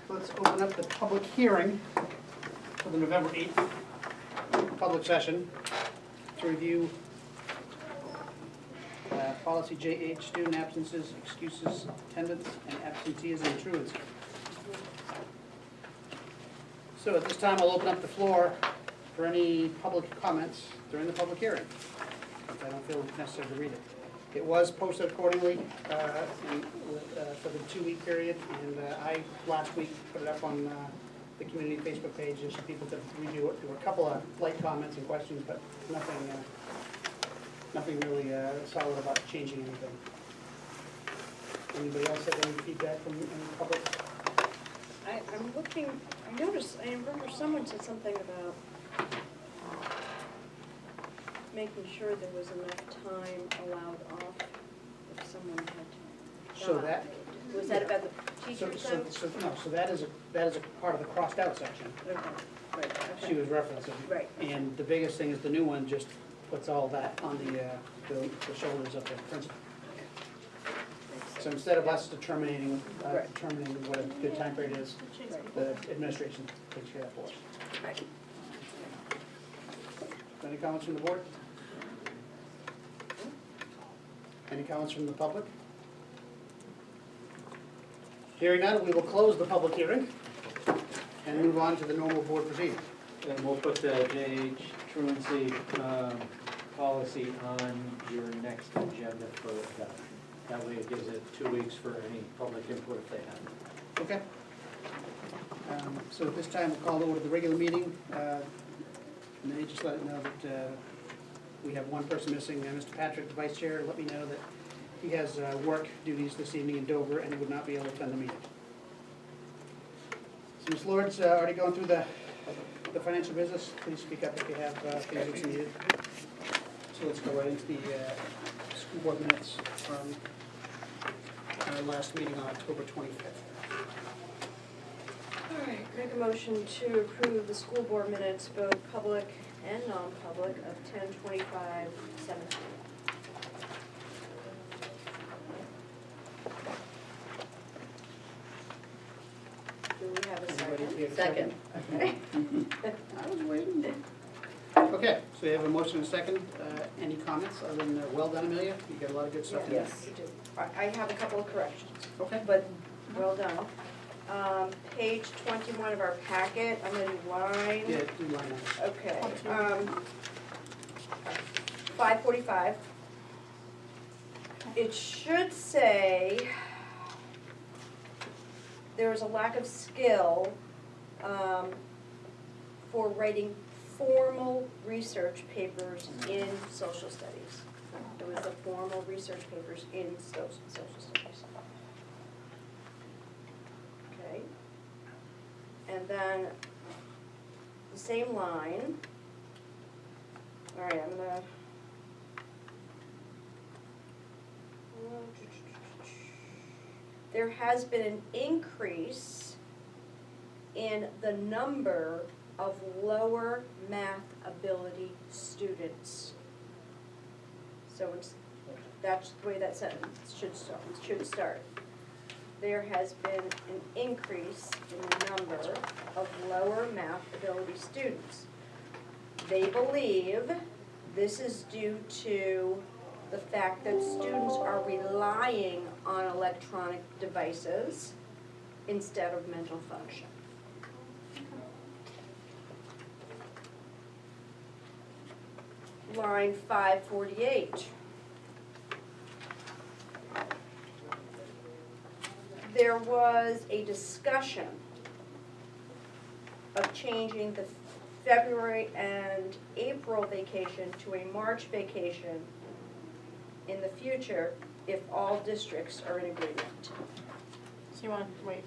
Let's open up the public hearing for the November 8th public session to review policy JH, student absences, excuses, attendance, and absenteeism and truancy. So at this time, I'll open up the floor for any public comments during the public hearing. I don't feel necessary to read it. It was posted accordingly for the 2-week period, and I, last week, put it up on the community Facebook page just for people to review it. There were a couple of light comments and questions, but nothing really solid about changing anything. Anybody else have any feedback from the public? I'm looking, I remember someone said something about making sure there was enough time allowed off if someone had to. So that. Was that about the teachers though? So that is a part of the crossed out section. Okay, right, She okay. was referencing. Right. And the biggest thing is the new one just puts all that on the shoulders of the principal. So instead of us determining what a good time period is, the administration takes care of that for us. Right. Any comments from the board? Any comments from the public? Hearing none, we will close the public hearing and move on to the normal board proceeding. And we'll put the JH truancy policy on your next agenda for adoption. That way it gives it 2 weeks for any public input if they have. Okay. So at this time, we'll call over to the regular meeting. And then just let it know that we have one person missing, Mr. Patrick, the vice chair, let me know that he has work duties this evening in Dover and he would not be able to attend the meeting. So Ms. Lord's already gone through the financial business. Please speak up if you have things that's needed. So let's go right into the school board minutes from our last meeting on October 25th. All right, make a motion to approve the school board minutes, both public and non-public, of 10/25/17. Do we have a Anybody here second? to I was waiting. Okay, so we have a motion and a second. Any comments other than well done, Amelia? You got a lot of good stuff in there. Yes, you do. I have a couple of corrections, Okay. but well done. Page 21 of our packet, I'm gonna do line. Yeah, do line items. Okay, 545. It should say there is a lack of skill for writing formal research papers in social studies. It was the formal research papers in social studies. Okay. And then the same line. All right, I'm gonna. There has been an increase in the number of lower math ability students. So that's the way that sentence should start. There has been an increase in the number of lower math ability students. They believe this is due to the fact that students are relying on electronic devices instead of mental function. Line 548. There was a discussion of changing the February and April vacation to a March vacation in the future if all districts are in agreement. So you want, wait,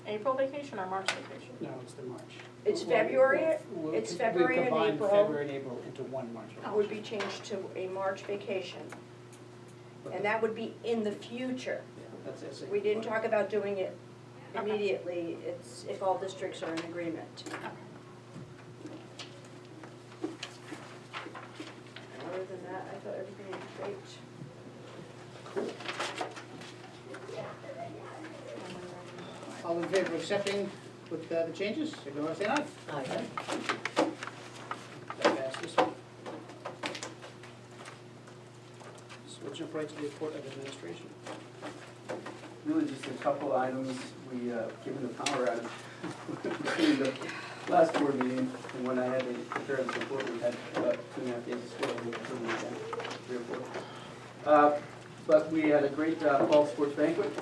April vacation or March vacation? No, it's the March. It's February, We'll it's February and combine April. February and April into one March. Would be changed to a March vacation. And that would be in the future. Yeah, that's it. We didn't talk about doing it immediately, it's if all districts are in agreement. Other than that, I thought everything was great. All in favor of accepting with the changes, signify by saying aye. Aye. That passes. Switching up right to the report of administration. Really just a couple items. We, given the power outage between the last board meeting and when I had to prepare this report, we had about 2.5 days of school, maybe 3 or 4. But we had a great fall sports banquet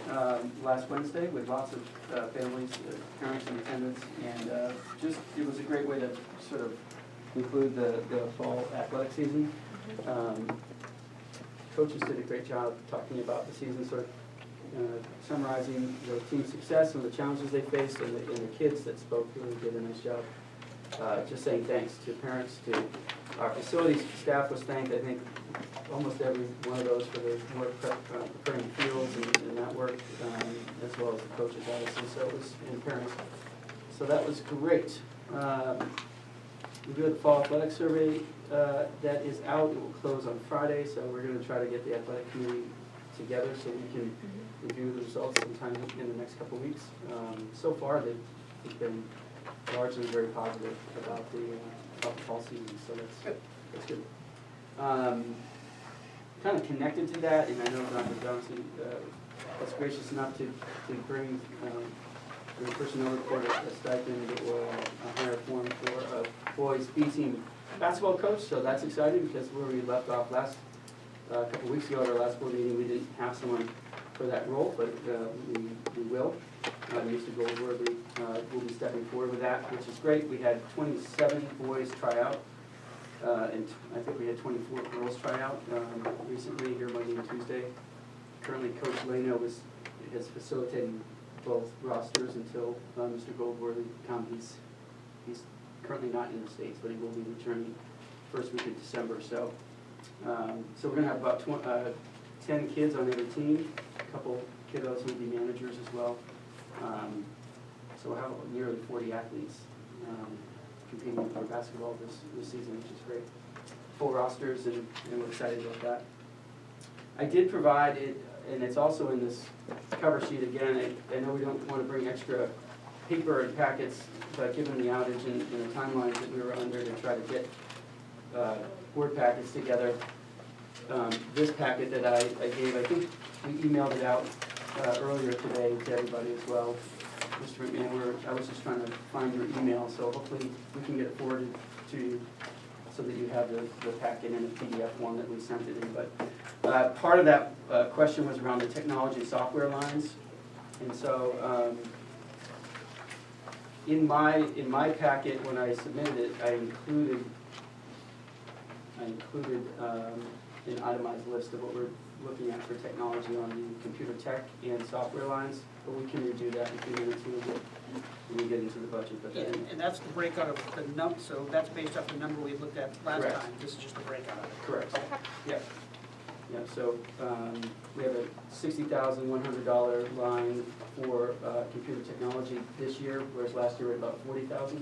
last Wednesday with lots of families, parents in attendance, and just, it was a great way to sort of conclude the fall athletic season. Coaches did a great job talking about the season, sort of summarizing the team's success and the challenges they faced, and the kids that spoke really did a nice job. Just saying thanks to parents, to our facilities staff was thanked, I think almost every one of those for their work preparing fields and that work, as well as the coaches obviously, so it was, and parents. So that was great. We do have the fall athletic survey that is out. It will close on Friday, so we're going to try to get the athletic committee together so we can review the results sometime in the next couple of weeks. So far, they've been largely very positive about the fall season, so that's good. Kind of connected to that, and I know Dr. Johnson was gracious enough to bring the personnel report a stipend or a higher form for a boys B team basketball coach, so that's exciting because where we left off last couple weeks ago at our last board meeting, we didn't have someone for that role, but we will. Mr. Goldworthy will be stepping forward with that, which is great. We had 27 boys try out, and I think we had 24 girls try out recently here Monday and Tuesday. Currently, Coach Leno is facilitating both rosters until Mr. Goldworthy comes. He's currently not in the States, but he will be returning first week of December. So we're going to have about 10 kids on every team, a couple kiddos who will be managers as well. So we'll have nearly 40 athletes competing for basketball this season, which is great. Full rosters, and we're excited about that. I did provide it, and it's also in this cover sheet again. I know we don't want to bring extra paper and packets, but given the outage and the timelines that we were under to try to get board packets together, this packet that I gave, I think we emailed it out earlier today to everybody as well. Mr. McMahon, I was just trying to find your email, so hopefully we can get it forwarded to you so that you have the packet in a PDF form that we sent it in. But part of that question was around the technology software lines. And so in my packet, when I submitted it, I included an itemized list of what we're looking at for technology on the computer tech and software lines, but we can redo that in a few minutes when we get into the budget. But And that's the breakout of the so that's based off the number we looked at last Correct. time. This is just a breakout of it. Correct. Yeah. Yeah. So we have a $60,100 line for computer technology this year, whereas last year we had about $40,000.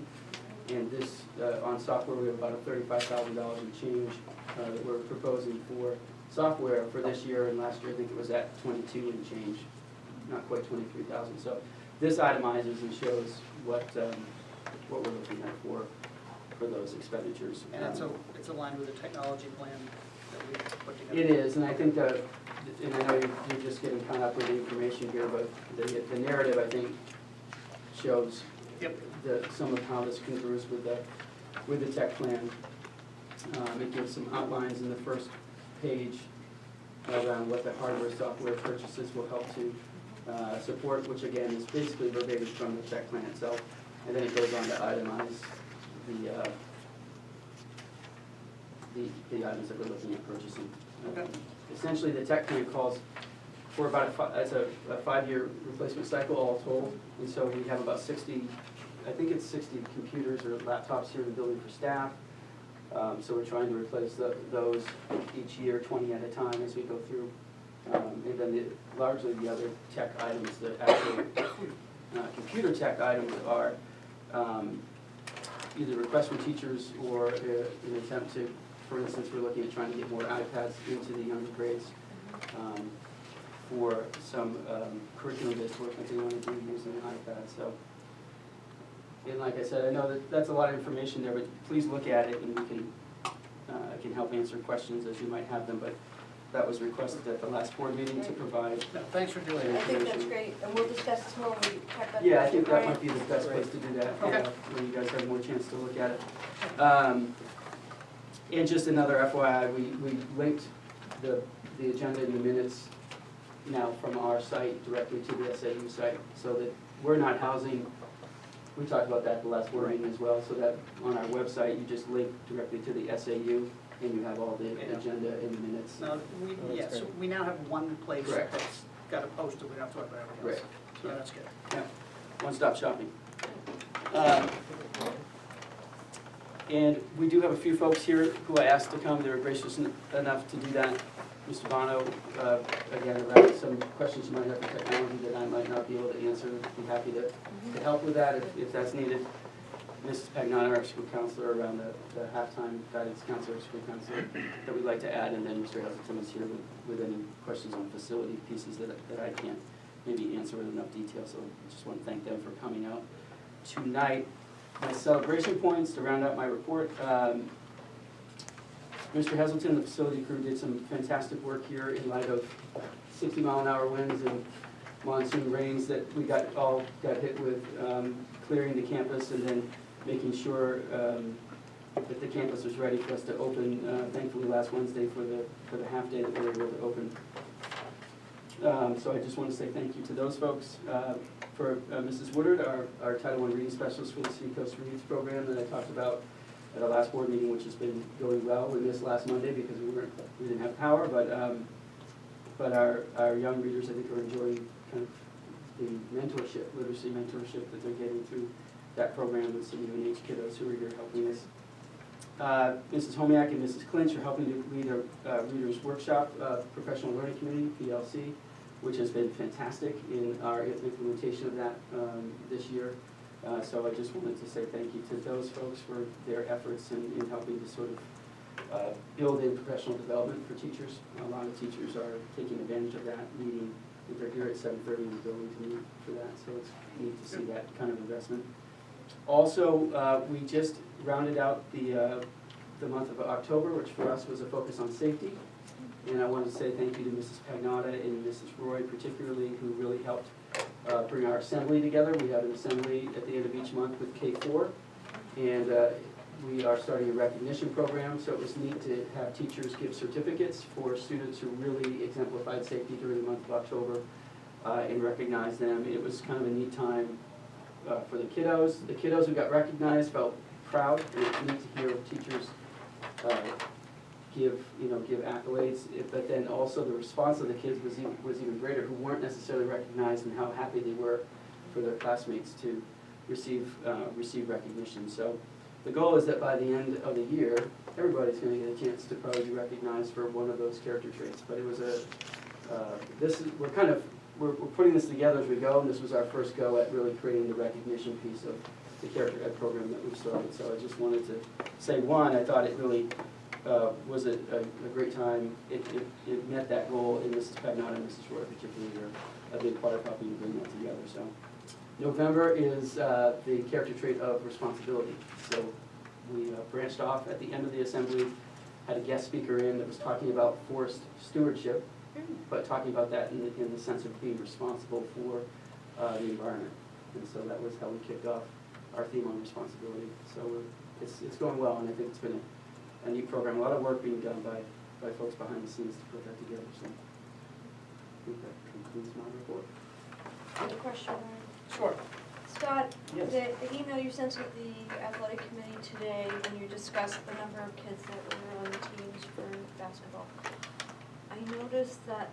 And this on software we have about a $35,000 in change that we're proposing for software for this year, and last year I think it was at 22 and change, not quite 23,000. So this itemizes and shows what we're looking at for those expenditures. And it's aligned with the technology plan that we put together. It is, and I think and I know you're just getting caught up with the information here, but the narrative I think shows some of how this congrues with the tech plan. It gives some outlines in the first page around what the hardware software purchases will help to support, which again is basically verbatim from the tech plan itself. And then it goes on to itemize the items that we're looking at purchasing. Okay. Essentially, the tech plan calls for about a 5-year replacement cycle all told, and so we have about 60, I think it's 60 computers or laptops here in the building for staff. So we're trying to replace those each year, 20 at a time as we go through. And then largely the other tech items, the actual computer tech items are either requests from teachers or an attempt to, for instance, we're looking at trying to get more iPads into the younger grades. for some curriculum-based work that they want to do using an iPad. So, and like I said, I know that that's a lot of information there, but please look at it, and we can I can help answer questions as you might have them. But that was requested at the last board meeting to provide. No, thanks for doing I it. think that's great, and we'll discuss this more when we check that. Yeah, I think that Brian. might be the best place to do that, Okay. when you guys have more chance to look at it. And just another FYI, we linked the agenda and the minutes now from our site directly to the SAU site, so that we're not housing, we talked about that at the last board meeting as well, so that on our website, you just link directly to the SAU, and you have all the Yeah. agenda and the minutes. No, yeah, so we now have one place Correct. that's got it posted, we don't have to talk about everything else. Right. So that's good. Yeah, one-stop shopping. And we do have a few folks here who I asked to come. They were gracious enough to do that. Mr. Bono, again, around some questions you might have for technology that I might not be able to answer. I'd be happy to help with that if that's needed. Mrs. Pagnotta, our school counselor, around the halftime guidance counselor, school counselor, that we'd like to add. And then Mr. Heselton is here with any questions on facility pieces that I can't maybe answer with enough detail. So I just want to thank them for coming out tonight. My celebration points to round out my report. Mr. Heselton, the facility crew, did some fantastic work here in light of 60-mile-an-hour winds and monsoon rains that we got hit with, clearing the campus and then making sure that the campus was ready for us to open. Thankfully, last Wednesday for the half day that we were able to open. So I just want to say thank you to those folks. For Mrs. Woodard, our Title I reading specialist for the Seacoast Reads program that I talked about at our last board meeting, which has been going well. We missed last Monday because we didn't have power, but our young readers, I think, are enjoying kind of the mentorship, literacy mentorship that they're getting through that program with some UNH kiddos who are here helping us. Mrs. Homiak and Mrs. Clinch are helping to lead our Readers Workshop, Professional Learning Committee, PLC, which has been fantastic in our implementation of that this year. So I just wanted to say thank you to those folks for their efforts in helping to sort of build in professional development for teachers. A lot of teachers are taking advantage of that, meeting, they're here at 7:30 in the building to meet for that, so it's neat to see that kind of investment. Also, we just rounded out the month of October, which for us was a focus on safety. And I wanted to say thank you to Mrs. Pagnotta and Mrs. Roy particularly, who really helped bring our assembly together. We have an assembly at the end of each month with K4, and we are starting a recognition program, so it was neat to have teachers give certificates for students who really exemplified safety during the month of October and recognize them. It was kind of a neat time for the kiddos. The kiddos who got recognized felt proud, and it's neat to hear teachers give accolades, but then also the response of the kids was even greater, who weren't necessarily recognized, and how happy they were for their classmates to receive recognition. So the goal is that by the end of the year, everybody's going to get a chance to probably be recognized for one of those character traits. But it was we're putting this together as we go, and this was our first go at really creating the recognition piece of the character ed program that we've started. So I just wanted to say, one, I thought it really was a great time. It met that goal, and Mrs. Pagnotta and Mrs. Roy particularly are a big part of helping to bring that together. So November is the character trait of responsibility. So we branched off at the end of the assembly, had a guest speaker in that was talking about forest stewardship, but talking about that in the sense of being responsible for the environment. And so that was how we kicked off our theme on responsibility. So it's going well, and I think it's been a neat program. A lot of work being done by folks behind the scenes to put that together. So I think that concludes my report. Any question? Sure. Scott, Yes. the email you sent to the athletic committee today, when you discussed the number of kids that were on the teams for basketball, I noticed that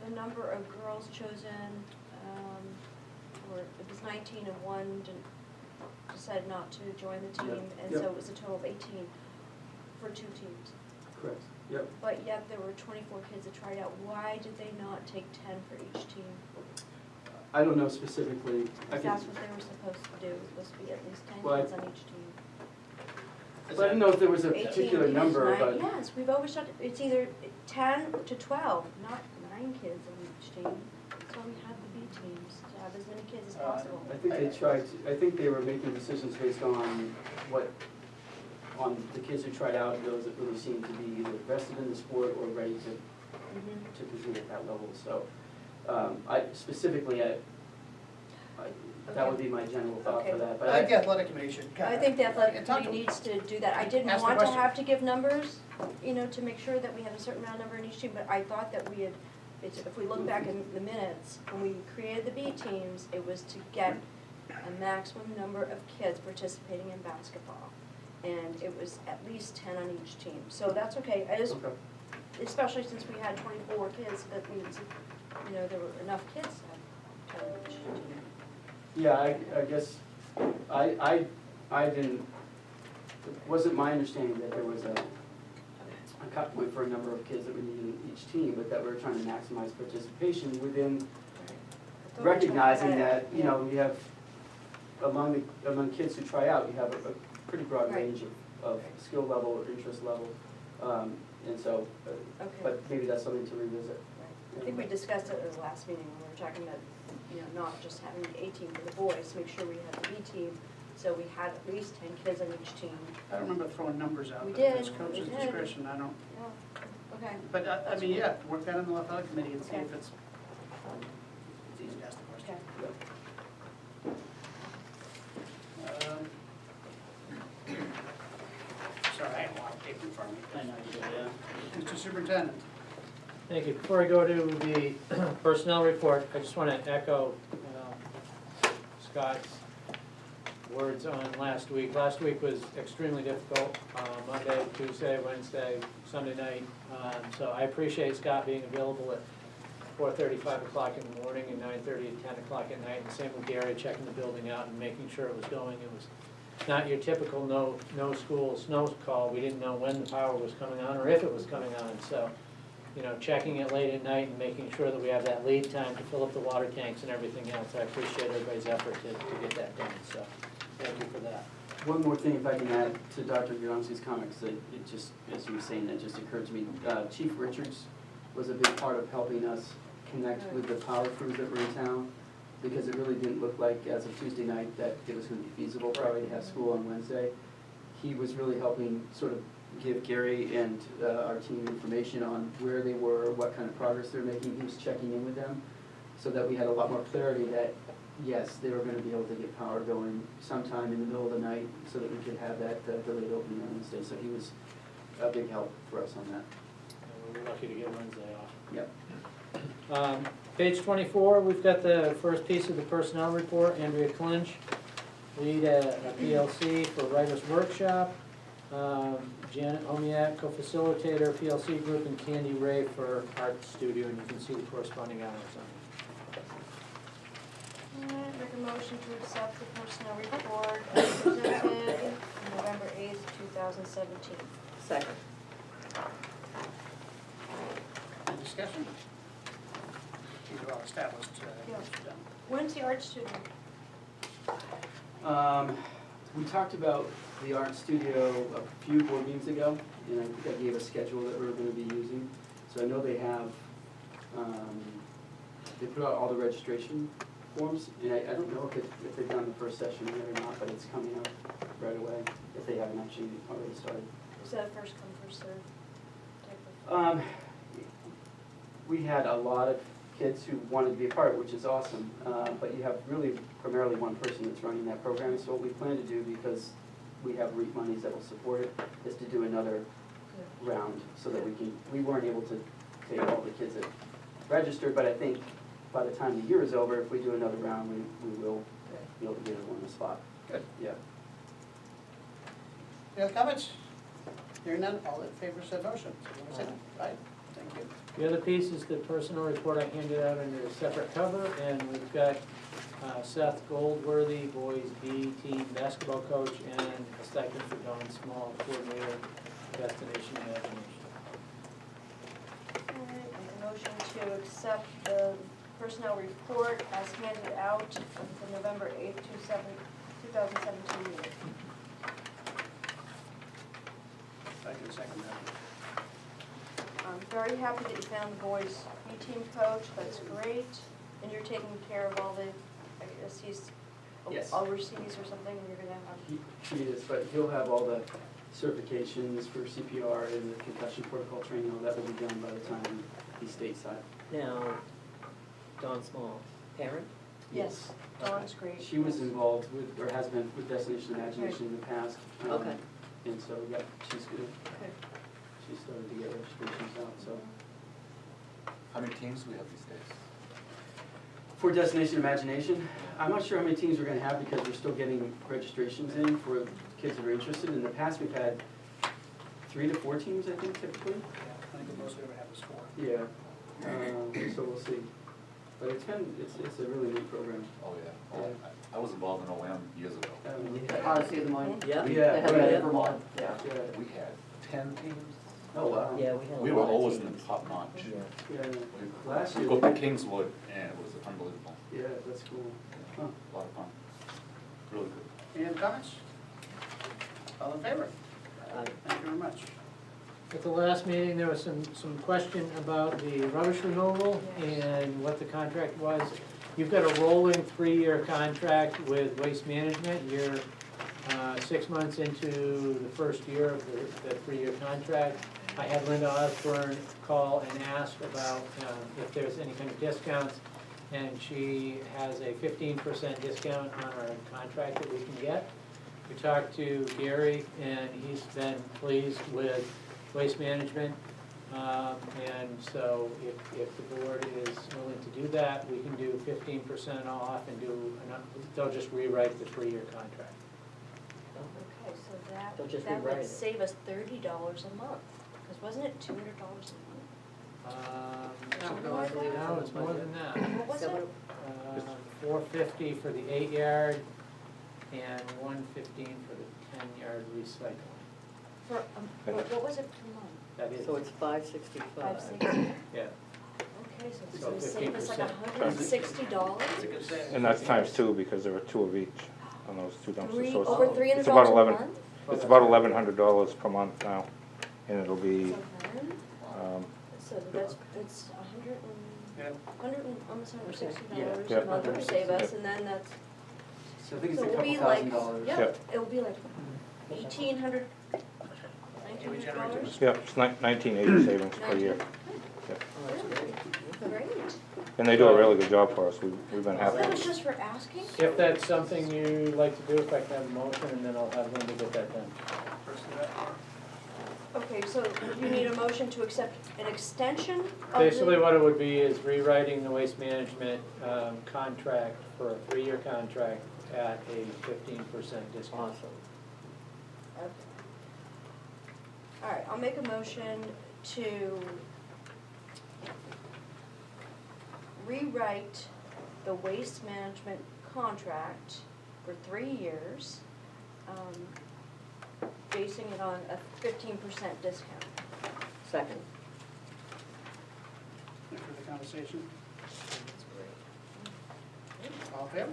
the number of girls chosen, it was 19 and one decided not to join the team, and so it was a total of 18 for 2 teams. Correct. Yep. But yet there were 24 kids that tried out. Why did they not take 10 for each team? I don't know specifically. Because that's what they were supposed to do. It was supposed to be at least 10 Well, kids on each team. Well, I didn't know if there was a 18 particular each number, night. but Yes, we've always done, it's either 10 to 12, not 9 kids on each team. That's why we have the B teams, to have as many kids as possible. I think they tried, I think they were making decisions based on on the kids who tried out, and those that really seemed to be either vested in the sport or ready to Mhm. compete at that level, so, that would be my general thought for Okay. that, I but think the athletic committee should. I think the athletic And talk committee to- needs to do that. I didn't Ask the want to question. have to give numbers, to make sure that we had a certain round number in each team, but I thought that we had, if we look back in the minutes, when we created the B teams, it was to get a maximum number of kids participating in basketball. And it was at least 10 on each team, so that's okay. I just, okay. especially since we had 24 kids, that means, there were enough kids to have 10 on each team. Yeah, I guess, I didn't, it wasn't my understanding that there was a cut point for a number of kids that we needed in each team, but that we were trying to maximize participation within I thought we recognizing talked about that, it, you know, you have, among kids who try out, you have a pretty broad Right. range of skill level or interest level. And so, Okay. but maybe that's something to revisit. Right. I think we discussed it at the last meeting, when we were talking about, not just having the A team for the boys, make sure we had the B team, so we had at least 10 kids on each team. I don't remember throwing numbers out, We but if it's did, coach's we did. discretion, I don't, Yeah, okay. but I mean, yeah, work that in the athletic committee and see Okay. if it's easy to ask the question. Okay. Sorry, I have a lot of paper in front of me. I know you do, yeah. Mr. Superintendent. Thank you. Before I go to the personnel report, I just want to echo Scott's words on last week. Last week was extremely difficult, Monday, Tuesday, Wednesday, Sunday night. So I appreciate Scott being available at 4:30, 5 o'clock in the morning, and 9:30 and 10 o'clock at night. And same with Gary, checking the building out and making sure it was going. It was not your typical no school snow call. We didn't know when the power was coming on or if it was coming on. So, checking it late at night and making sure that we have that lead time to fill up the water tanks and everything else. I appreciate everybody's effort to get that done. So thank you for that. One more thing, if I can add to Dr. Gramsci's comments, that it just, as you were saying, it just occurred to me. Chief Richards was a big part of helping us connect with the power crews that were in town, because it really didn't look like, as of Tuesday night, that it was going to be feasible probably to have school on Wednesday. He was really helping sort of give Gary and our team information on where they were, what kind of progress they're making. He was checking in with them, so that we had a lot more clarity that, yes, they were going to be able to get power going sometime in the middle of the night, so that we could have that delayed opening on Wednesday. So he was a big help for us on that. And we're lucky to get Wednesday off. Yep. Page 24, we've got the first piece of the personnel report. Andrea Clinch, lead a PLC for Writers Workshop. Janet Omiak, co-facilitator, PLC group, and Candy Ray for Art Studio, and you can see the corresponding hours on it. All right, make a motion to accept the personnel report as presented November 8th, 2017. Second. Any discussion? These are all established. Yeah. done. When's the art studio? We talked about the art studio a few board meetings ago, and I think I gave a schedule that we were going to be using. So I know they have, they put out all the registration forms, and I don't know if they've done the first session yet or not, but it's coming up right away, if they haven't actually already started. Is that a first come, first served type of? We had a lot of kids who wanted to be a part of it, which is awesome, but you have really primarily one person that's running that program. So what we plan to do, because we have REAP monies that will support it, is to do another round, so that we weren't able to take all the kids that registered, but I think by the time the year is over, if we do another round, we will be able to get everyone a spot. Good. Yeah. Any other comments? Hearing none, all in favor, said motion. So you want to say aye? Thank you. The other piece is the personnel report I handed out under a separate cover, and we've got Seth Goldworthy, boys B team basketball coach, and a stipend for Dawn Small, coordinator, Destination Imagination. All right, make a motion to accept the personnel report as handed out for the November 8th, 2017 meeting. I can second that. Very happy that you found the boys' B-team coach, that's great. And you're taking care of all the, I guess he's Yes. overseas or something, and you're gonna have. He is, but he'll have all the certifications for CPR and the concussion protocol training, all that will be done by the time he's stateside. Now, Dawn Small, parent? Yes, Dawn's great. She was involved with, or has been with Destination Imagination in the past. Okay. And so, yeah, she's good. Okay. She's starting to get registrations out, so. How many teams do we have these days? For Destination Imagination, I'm not sure how many teams we're gonna have because we're still getting registrations in for kids that are interested. In the past, we've had 3 to 4 teams, I think, typically. Yeah, I think the most we ever had was 4. Yeah, so we'll see. But it's a really neat program. Oh, yeah. Oh, I was involved in OM years ago. Odyssey of the Mind? Yeah. Yeah, They have right. it in Vermont. Yeah. We had 10 teams. Oh, wow. Yeah, we had a We were lot of always in teams. top notch. Yeah. Yeah, We last we year. go up to Kingswood and it was unbelievable. Yeah, that's cool. Huh. A lot of fun. Really good. Any other comments? All in favor? Aye. Thank you very much. At the last meeting, there was some question about the rubbish removal and what the contract was. You've got a rolling 3-year contract with Waste Management. You're 6 months into the first year of the 3-year contract. I had Linda Osborne call and ask about if there's any kind of discounts, and she has a 15% discount on our contract that we can get. We talked to Gary, and he's been pleased with Waste Management. And so if the board is willing to do that, we can do 15% off and they'll just rewrite the 3-year contract. Okay, so They'll just that rewrite would it. save us $30 a month, because wasn't it $200 a No, I believe no, it's more than that. month? What was So it? $450 for the 8-yard and $115 for the 10-yard recycling. For, what was it per month? That is, So it's $565. 560? yeah. Okay, so it's So gonna save us like 15%. $160? It's a good save. And that's times 2 because there were 2 of each on those 2 dumpsters. So Over it's $300 about a 11 month? It's about $1,100 per month now, and it'll be, Okay. So that's, it's Yeah. almost $160 Yeah. a month to save us, and then that's, So I think it's so a it'll couple be like, $1,000. yeah, Yep. it'll be like $1,800, $1,900? yeah, it's 1980 savings per year. Oh, that's great. Okay. Great. And they do a really good job for us. We've been happy. That was just for asking? If that's something you'd like to do, if I can have a motion, and then I'll have Linda get that done. First of that, Okay, so you need a motion to accept an extension of the? Basically, what it would be is rewriting the waste management contract for a 3-year contract at a 15% discount. Awesome. Okay. All right, I'll make a motion to rewrite the waste management contract for 3 years, basing it on a 15% discount. Second. any further conversation? That's great. All in favor?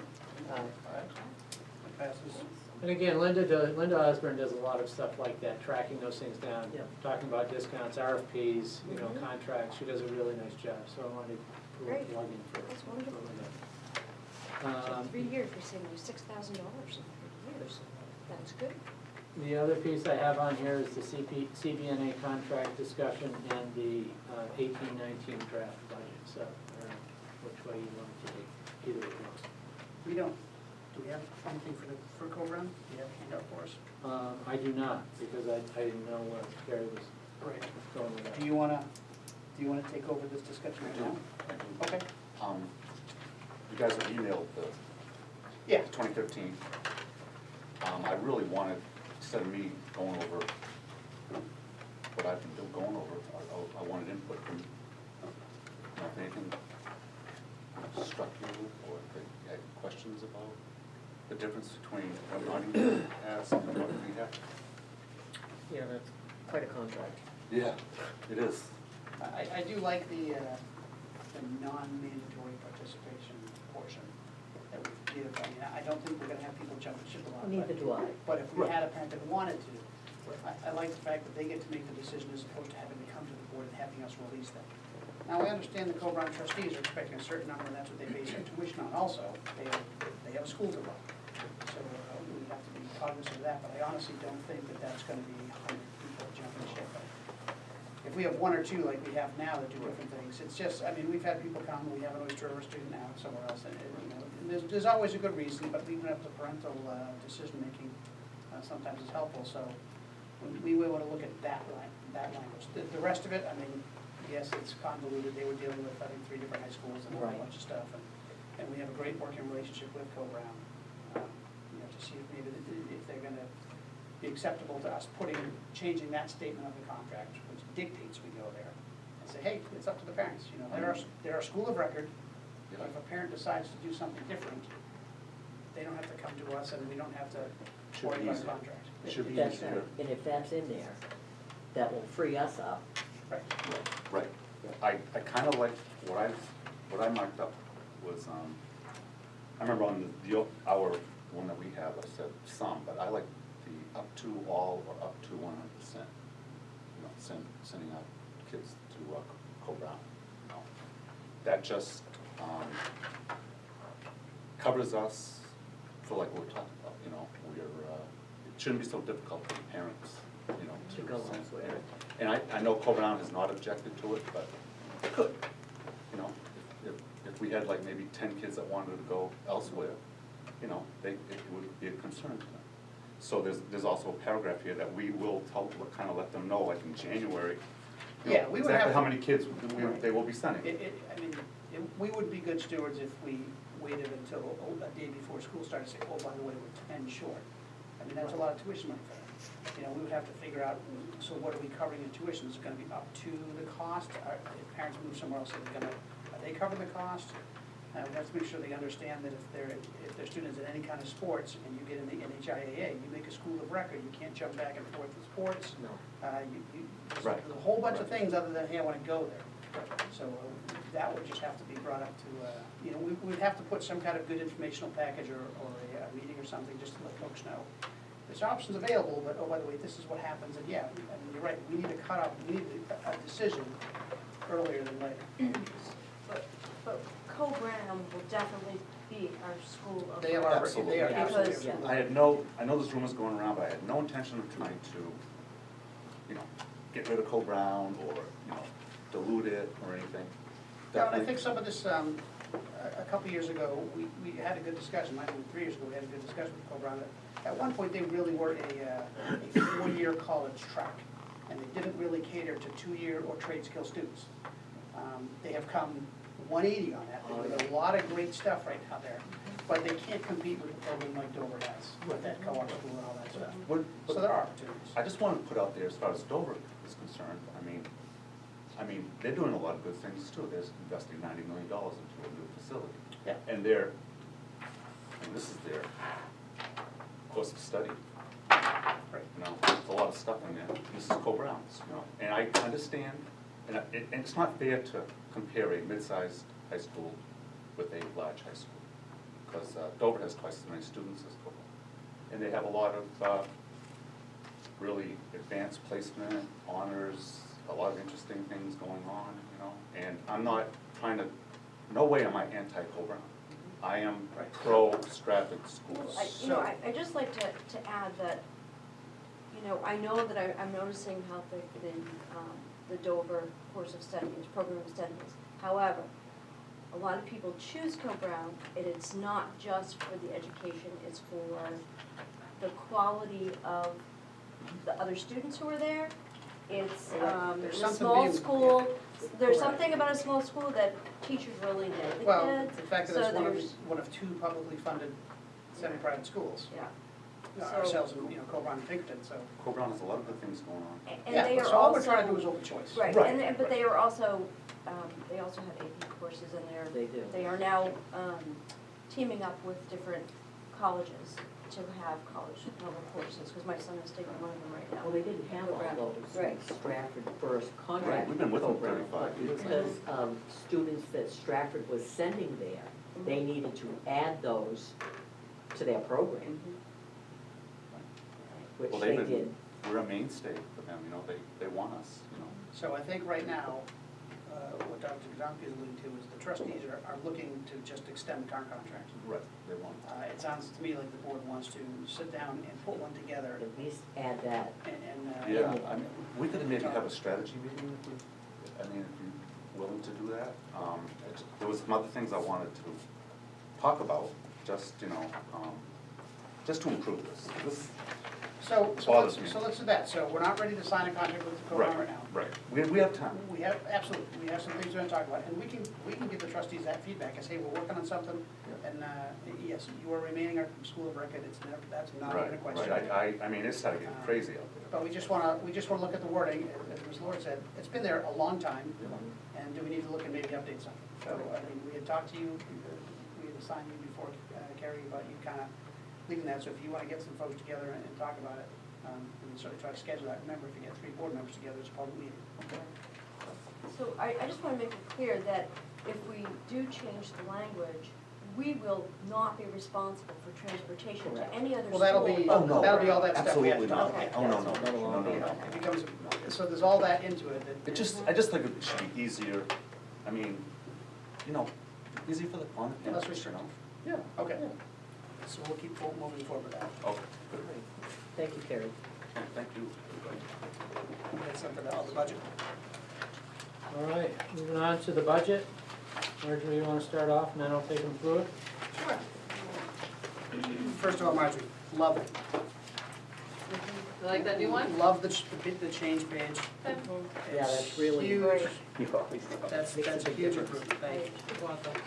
Aye. That passes. And again, Linda Osborne does a lot of stuff like that, tracking those things down, Yeah. talking about discounts, RFPs, Mhm. contracts. She does a really nice job, so I wanted to Great. plug in for That's wonderful. Linda. So 3 years, we're saving you $6,000 in 3 years. That's good. The other piece I have on here is the CBNA contract discussion and the 18-19 draft budget, so which way you want to take, either of those. We don't, do we have anything for the FERCO run? Do you have a handout for us? I do not, because I didn't know where Gary was Right. going with that. Do you wanna take over this discussion I right do. now? I do. Okay. You guys have emailed the Yeah. 2015. I really wanted, instead of me going over what I've been going over, I wanted input from, if anything struck you or if you had questions about the difference between what Nottingham has and what we have. Yeah, that's quite a contract. Yeah, it is. I do like the non-mandatory participation portion that we give. I mean, I don't think we're gonna have people jumping ship a lot. Neither do I. But if we had a parent that wanted to, but I like the fact that they get to make the decision as opposed to having to come to the board and having us release them. Now, I understand the Co-Brown trustees are expecting a certain number, and that's what they base their tuition on also. They have a school to run. So we have to be cognizant of that, but I honestly don't think that that's gonna be 100 people jumping ship. If we have one or two like we have now that do different things, it's just, I mean, we've had people come, we have an oyster river student now somewhere else, and you know, and there's always a good reason, but even up to parental decision-making sometimes is helpful, so we will want to look at that language. The rest of it, I mean, yes, it's convoluted, they were dealing with, I think, 3 different high schools and a whole Right. bunch of stuff, and we have a great working relationship with Co-Brown, you know, to see if maybe if they're gonna be acceptable to us changing that statement of the contract, which dictates we go there, and say, hey, it's up to the parents, you know, they're a school of record, but if a parent decides to do something different, they don't have to come to us, and we don't have to Should worry be about easier. contract. It should be That's easier. right. And if that's in there, that will free us up. Right. Right. I kind of like, what I marked up was, I remember on our one that we have, I said some, but I like the up to all or up to 100%. You know, sending out kids to Co-Brown. You know, that just covers us for like what we're talking about. You know, it shouldn't be so difficult for the parents. You know, To go send. elsewhere. And I know Co-Brown has not objected to it, but it could. You know, if we had like maybe 10 kids that wanted to go elsewhere, you know, it would be a concern to them. So there's also a paragraph here that we will kind of let them know, like in January, you know, Yeah, we would exactly have how to- many kids they will be sending. I mean, we would be good stewards if we waited until a day before school started to say, oh, by the way, we're 10 short. I mean, that's a lot of tuition money for them. You know, we would have to figure out, so what are we covering in tuition? Is it gonna be up to the cost? If parents move somewhere else, are they covering the cost? We have to make sure they understand that if they're students in any kind of sports and you get in the NHIAA, you make a school of record, you can't jump back and forth in sports. No. There's Right. a whole bunch of things other than, hey, I wanna go there. So that would just have to be brought up to, you know, we'd have to put some kind of good informational package or a meeting or something, just to let folks know. There's options available, but oh, by the way, this is what happens, and yeah, I mean, you're right, we need to cut off, we need a decision earlier than later. But Co-Brown will definitely be our school of. They are, Absolutely. they are absolutely. Because- Yeah. I know there's rumors going around, but I had no intention of trying to, you know, get rid of Co-Brown or, you know, dilute it or anything. Yeah, and I think some of this, a couple years ago, we had a good discussion, I think 3 years ago, we had a good discussion with Co-Brown. At one point, they really were a 4-year college track, and they didn't really cater to 2-year or trade skill students. They have come 180 on that, there's a lot of great stuff right now there, but they can't compete with a program like Dover has, with that co-op school and all that stuff. So there are opportunities. I just want to put out there, as far as Dover is concerned, I mean, they're doing a lot of good things too. They're investing $90 million into a new facility. Yeah. And this is their course of study. Right. You know, there's a lot of stuff in there. This is Co-Brown's, you know, and I understand, and it's not fair to compare a mid-sized high school with a large high school, because Dover has twice as many students as Co-Brown. And they have a lot of really advanced placement, honors, a lot of interesting things going on, you know, and I'm not trying to, no way am I anti-Co-Brown. I am pro-Stratford schools. I'd just like to add that, you know, I know that I'm noticing how the Dover course of study is, program of study is. However, a lot of people choose Co-Brown, and it's not just for the education, it's for the quality of the other students who are there. It's, There's a something small being- school, there's Correct. something about a small school that teachers really know the kids. Well, the fact that so it's there's- one of 2 publicly funded semi-private schools, Yeah. So- ourselves and, you know, Co-Brown and Pinkerton, so. Co-Brown has a lot of good things going on. And Yeah, they are so all we're also. trying to do is open choice. Right, Right, but right. they are also, they also have AP courses in there. They do. They are now teaming up with different colleges to have college level courses, because my son is taking one of them right now. Well, they didn't have all those Right. when Stratford first Right, contracted. we've been with them Co-Brown, 35 years. Because students that Stratford was sending there, they needed to add those to their program, Mhm. which Well, they they've been- did. we're a mainstay for them, you know, they want us, you know. So I think right now, what Dr. Godowski is alluding to is the trustees are looking to just extend the current contract. Right, they want. It sounds to me like the board wants to sit down and put one together At least add that. and. Yeah, I mean, we could maybe have a strategy meeting if we, I mean, if you're willing to do that. There was some other things I wanted to talk about, just, you know, just to improve this. So bothers me. let's do that. So we're not ready to sign a contract with the program right now. Right, we have time. We have, absolutely, we have some things we're gonna talk about, and we can give the trustees that feedback, and say, we're working on something, and, yes, you are remaining our school of record, that's not even a Right, question. right, I mean, it's starting to get crazy out there. But we just wanna look at the wording, as Ms. Lord said, it's been there a long time, and do we need to look and maybe update something? So, I mean, we had talked to you, we had assigned you before, Carrie, about you kinda leaving that, so if you wanna get some folks together and talk about it, we can certainly try to schedule that. Remember, if you get 3 board members together, it's a public meeting. So I just want to make it clear that if we do change the language, we will not be responsible for transportation to Correct. any other Well, school. that'll be, Oh, no. that'll be all that stuff. Absolutely Yeah. not. Okay. Oh, no, no. It becomes, so there's all that into it. I just think it should be easier, I mean, you know, easy for the fun. Less you restrictive. know. Yeah. Okay. So we'll keep moving forward with that. Okay, good. Thank you, Carrie. Thank you. That's something about the budget. All right, moving on to the budget. Marjorie, you wanna start off, and then I'll take them through it? Sure. First of all, Marjorie, love it. You like that new one? Love the change page. Okay. Yeah, that's really. Huge. Great. You always. That's makes a big huge difference. improvement, thank you. You're welcome.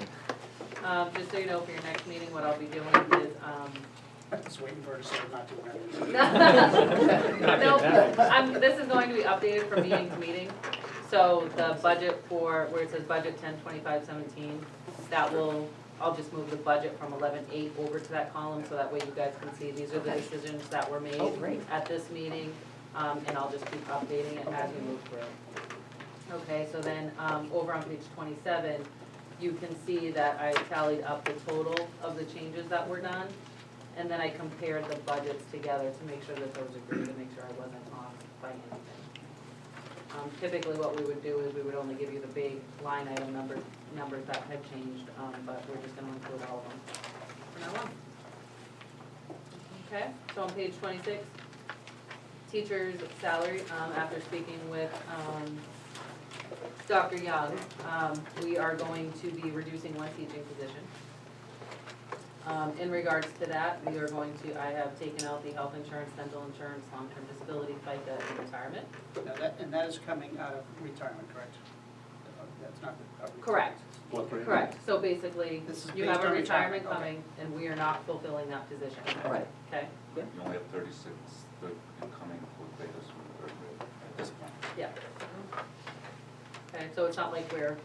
Just so you know, for your next meeting, what I'll be doing is, I'm just waiting for her to say not to. no, this is going to be updated from meeting to meeting. So the budget for, where it says budget 102517, that will, I'll just move the budget from 11.8 over to that column, so that way you guys can see, these are the decisions that were made Oh, great. at this meeting, and I'll just keep updating it as we move through. Okay, so then, over on page 27, you can see that I tallied up the total of the changes that were done, and then I compared the budgets together to make sure that those agreed, to make sure I wasn't off by anything. Typically, what we would do is we would only give you the big line item numbers that had changed, but we're just gonna include all of them from now on. Okay, so on page 26, teacher's salary, after speaking with Dr. Young, we are going to be reducing one teaching position. In regards to that, we are going to, I have taken out the health insurance, dental insurance, long-term disability, FICA, and retirement. Now that is coming out of retirement, correct? That's not. Correct. What grade? Correct, so basically, This is you based have a on retirement retirement, okay. coming, and we are not fulfilling that position, Right. okay? You only have 36 that are coming with Vegas from the 3rd grade at this point. Yeah. Okay, so it's not like we're,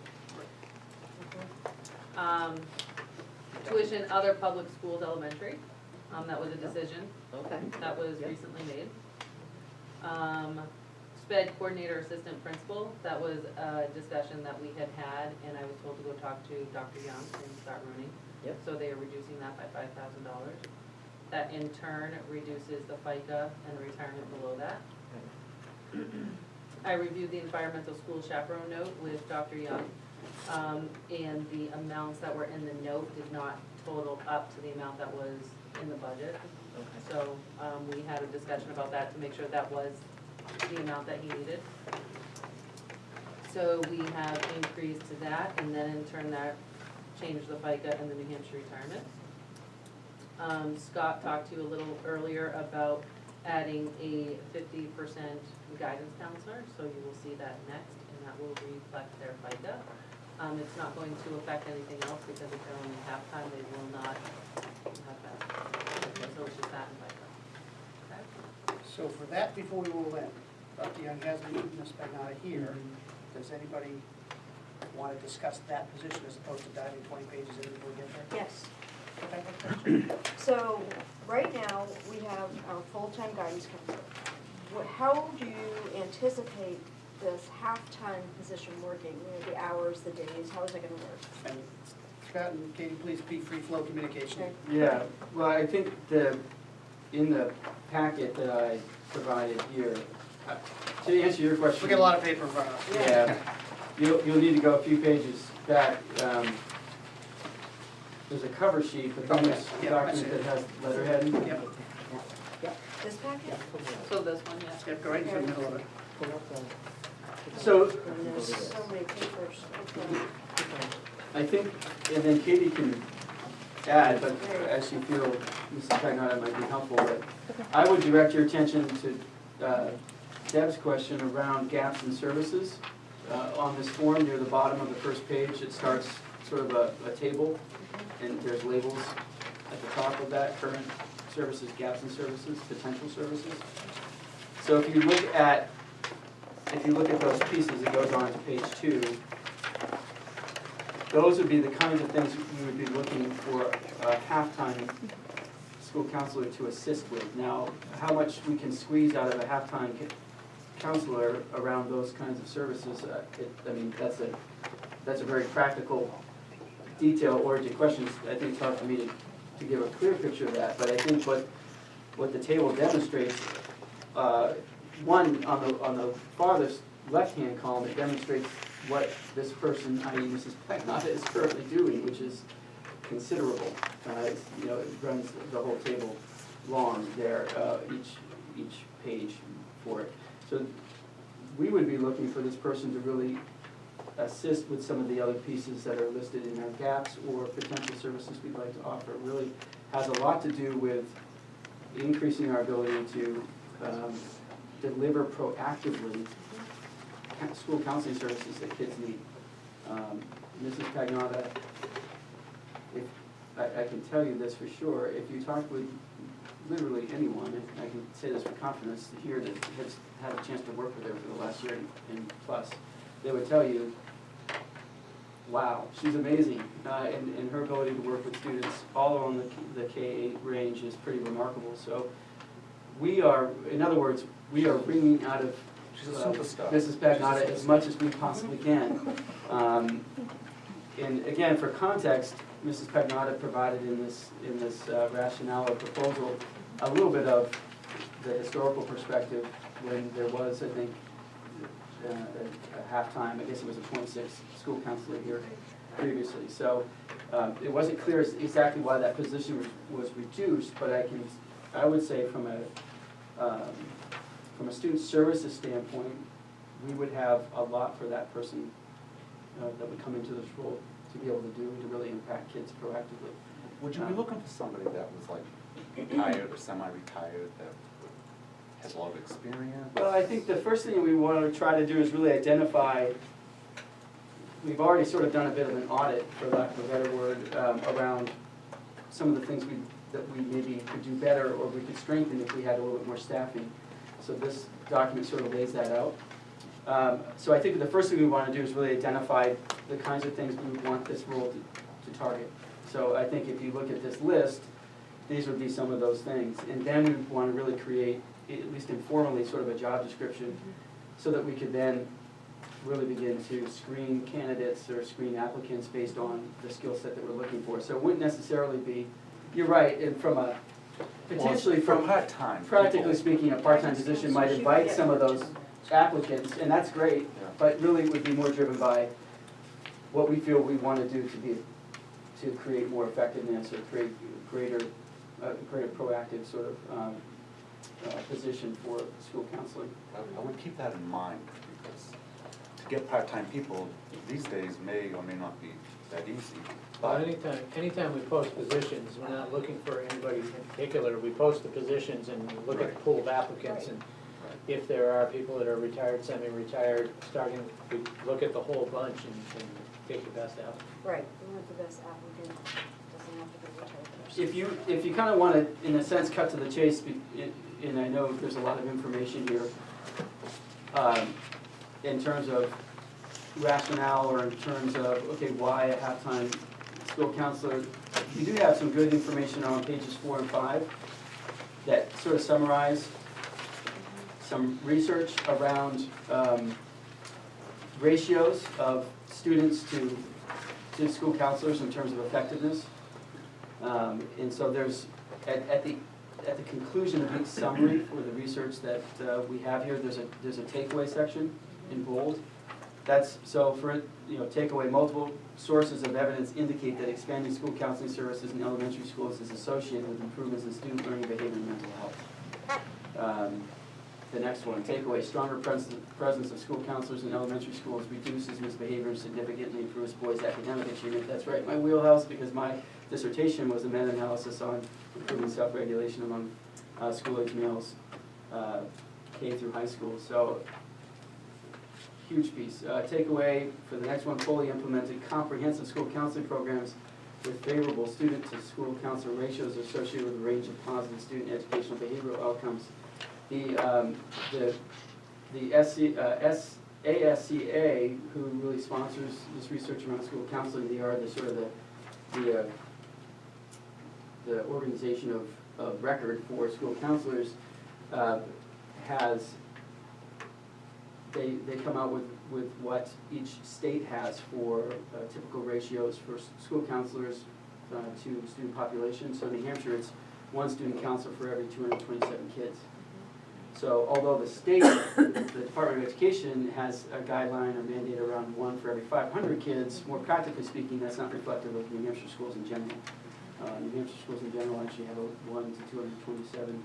tuition, other public schools, elementary, that was a decision Okay. that was Yep. recently made. SPED coordinator, assistant principal, that was a discussion that we had had, and I was told to go talk to Dr. Young and start running. Yep. So they are reducing that by $5,000. That in turn reduces the FICA and the retirement below that. I reviewed the environmental school chaperone note with Dr. Young, and the amounts that were in the note did not total up to the amount that was in the budget. So, we had a discussion about that to make sure that was the amount that he needed. So we have increased to that, and then in turn that changed the FICA and the New Hampshire retirement. Scott talked to you a little earlier about adding a 50% guidance counselor, so you will see that next, and that will reflect their FICA. It's not going to affect anything else, because if they're only half-time, they will not have that. So it's just that and FICA. Okay? So for that, before we move in, Dr. Young has been moving us back out of here. Does anybody want to discuss that position as opposed to diving 20 pages in before we get there? Yes. Okay. So, right now, we have our full-time guidance counselor. How do you anticipate this half-time position working? You know, the hours, the days, how is it gonna work? And Scott and Katie, please be free flow communication. Okay. Yeah, well, I think the in the packet that I provided here, to answer your question. We get a lot of paper in front of us. Yeah, you'll need to go a few pages back. There's a cover sheet, but then there's a Yeah, I see document it. that has letterhead. Yep. This packet? So this one, yeah. Yep, go right into the middle of it. So And there's so many papers. Okay. I think, and then Katie can add, but as you feel Mrs. Pagnata might be helpful, but I would direct your attention to Deb's question around gaps in services. On this form, near the bottom of the first page, it starts sort of a table, and there's labels at the top of that, current services, gaps in services, potential services. So if you look at those pieces, it goes on to page 2. Those would be the kinds of things we would be looking for a halftime school counselor to assist with. Now, how much we can squeeze out of a halftime counselor around those kinds of services, I mean, that's a very practical, detail-oriented question. I think it's hard for me to give a clear picture of that, but I think what the table demonstrates, one, on the farthest left-hand column, it demonstrates what this person, i.e. Mrs. Pagnata, is currently doing, which is considerable. It runs the whole table long there, each page for it. So we would be looking for this person to really assist with some of the other pieces that are listed in our gaps or potential services we'd like to offer. It really has a lot to do with increasing our ability to deliver proactively school counseling services that kids need. Mrs. Pagnata, if I can tell you this for sure, if you talk with literally anyone, and I can say this with confidence here that has had a chance to work with her for the last year and plus, they would tell you, wow, she's amazing. And her ability to work with students all along the K-8 range is pretty remarkable. So we are, in other words, we are bringing out of She's a superstar. Mrs. Pagnata as much as we possibly can. And again, for context, Mrs. Pagnata provided in this rationale or proposal a little bit of the historical perspective when there was, I think, a halftime, I guess it was a 26 school counselor here previously. So it wasn't clear exactly why that position was reduced, but I would say from a student services standpoint, we would have a lot for that person that would come into this role to be able to do and to really impact kids proactively. Would you be looking for somebody that was like retired or semi-retired, that has a lot of experience? Well, I think the first thing we want to try to do is really identify, we've already sort of done a bit of an audit, for lack of a better word, around some of the things that we maybe could do better or we could strengthen if we had a little bit more staffing. So this document sort of lays that out. So I think the first thing we want to do is really identify the kinds of things we would want this role to target. So I think if you look at this list, these would be some of those things. And then we want to really create, at least informally, sort of a job description so that we could then really begin to screen candidates or screen applicants based on the skill set that we're looking for. So it wouldn't necessarily be, you're right, and from a, potentially from, part-time, practically speaking, a part-time position might invite some of those applicants, and that's great, but really it would be more driven by what we feel we want to do to create more effectiveness or create greater proactive sort of position for school counseling. I would keep that in mind, because to get part-time people these days may or may not be that easy. Well, anytime we post positions, we're not looking for anybody in particular. We post the positions and look at the pool of applicants, and if there are people that are retired, semi-retired, we look at the whole bunch and take the best out. Right, we want the best applicant, doesn't have to be a retired person. If you kind of want to, in a sense, cut to the chase, and I know there's a lot of information here, in terms of rationale or in terms of, okay, why a halftime school counselor, we do have some good information on pages 4 and 5 that sort of summarize some research around ratios of students to school counselors in terms of effectiveness. And so there's, at the at the conclusion of each summary for the research that we have here, there's a takeaway section in bold. That's, so for it, takeaway, multiple sources of evidence indicate that expanding school counseling services in elementary schools is associated with improvements in student learning behavior and mental health. The next one, takeaway, stronger presence of school counselors in elementary schools reduces misbehavior and significantly improves boys' academic achievement. That's right, my wheelhouse, because my dissertation was a meta-analysis on improving self-regulation among school-age males, K through high school. So, huge piece. Takeaway for the next one, fully implemented comprehensive school counseling programs with favorable student-to-school counselor ratios associated with a range of positive student educational behavioral outcomes. The ASCA, who really sponsors this research around school counseling, they are the sort of the organization of record for school counselors, they come out with what each state has for typical ratios for school counselors to student population. So in New Hampshire, it's 1 student counselor for every 227 kids. So although the state, the Department of Education has a guideline or mandate around 1 for every 500 kids, more practically speaking, that's not reflective of New Hampshire schools in general. New Hampshire schools in general actually have a 1 to 227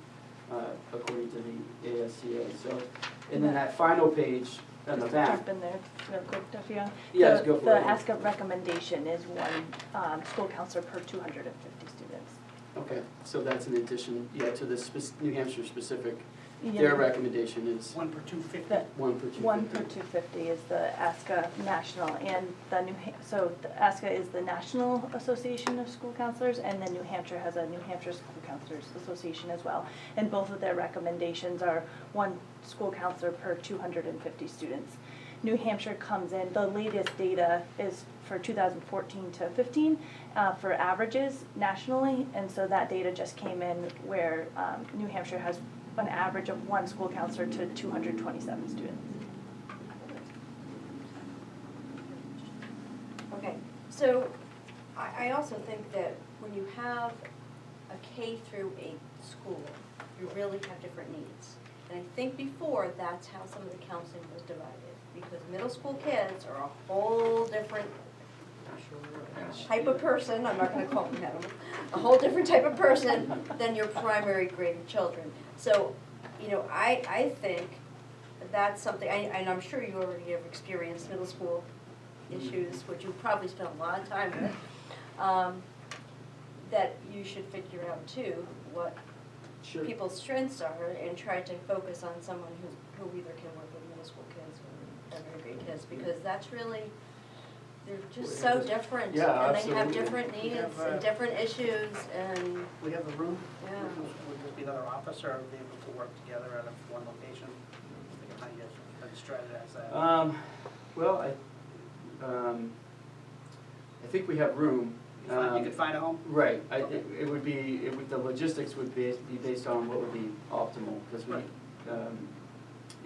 according to the ASCA. So, and then that final page on the back. Jump in there real quick, Duffion. Yes, go for it. The ASCA recommendation is 1 school counselor per 250 students. Okay, so that's in addition, to the New Hampshire specific. Yeah. Their recommendation is 1 per 250. The 1 per 250. 1 per 250 is the ASCA national, and so the ASCA is the National Association of School Counselors, and then New Hampshire has a New Hampshire School Counselors Association as well. And both of their recommendations are 1 school counselor per 250 students. New Hampshire comes in, the latest data is for 2014 to 15 for averages nationally, and so that data just came in where New Hampshire has an average of 1 school counselor to 227 students. Okay, so I also think that when you have a K through 8 school, you really have different needs. And I think before, that's how some of the counseling was divided, because middle school kids are a whole different type of person, I'm not gonna call them that, a whole different type of person than your primary graded children. So, I think that's something, and I'm sure you already have experienced middle school issues, which you probably spent a lot of time with, that you should figure out too, what Sure. people's strengths are, and try to focus on someone who either can work with middle school kids or every grade kids, because that's really, they're just so different. Yeah, and they have absolutely. different needs have, and different issues, and, We have a room. yeah. Would this be another office, or are we able to work together out of one location? How do you strategize that? Well, I think we have room. You could find a home? Right, it would be, the logistics would be based on what would be optimal, because we,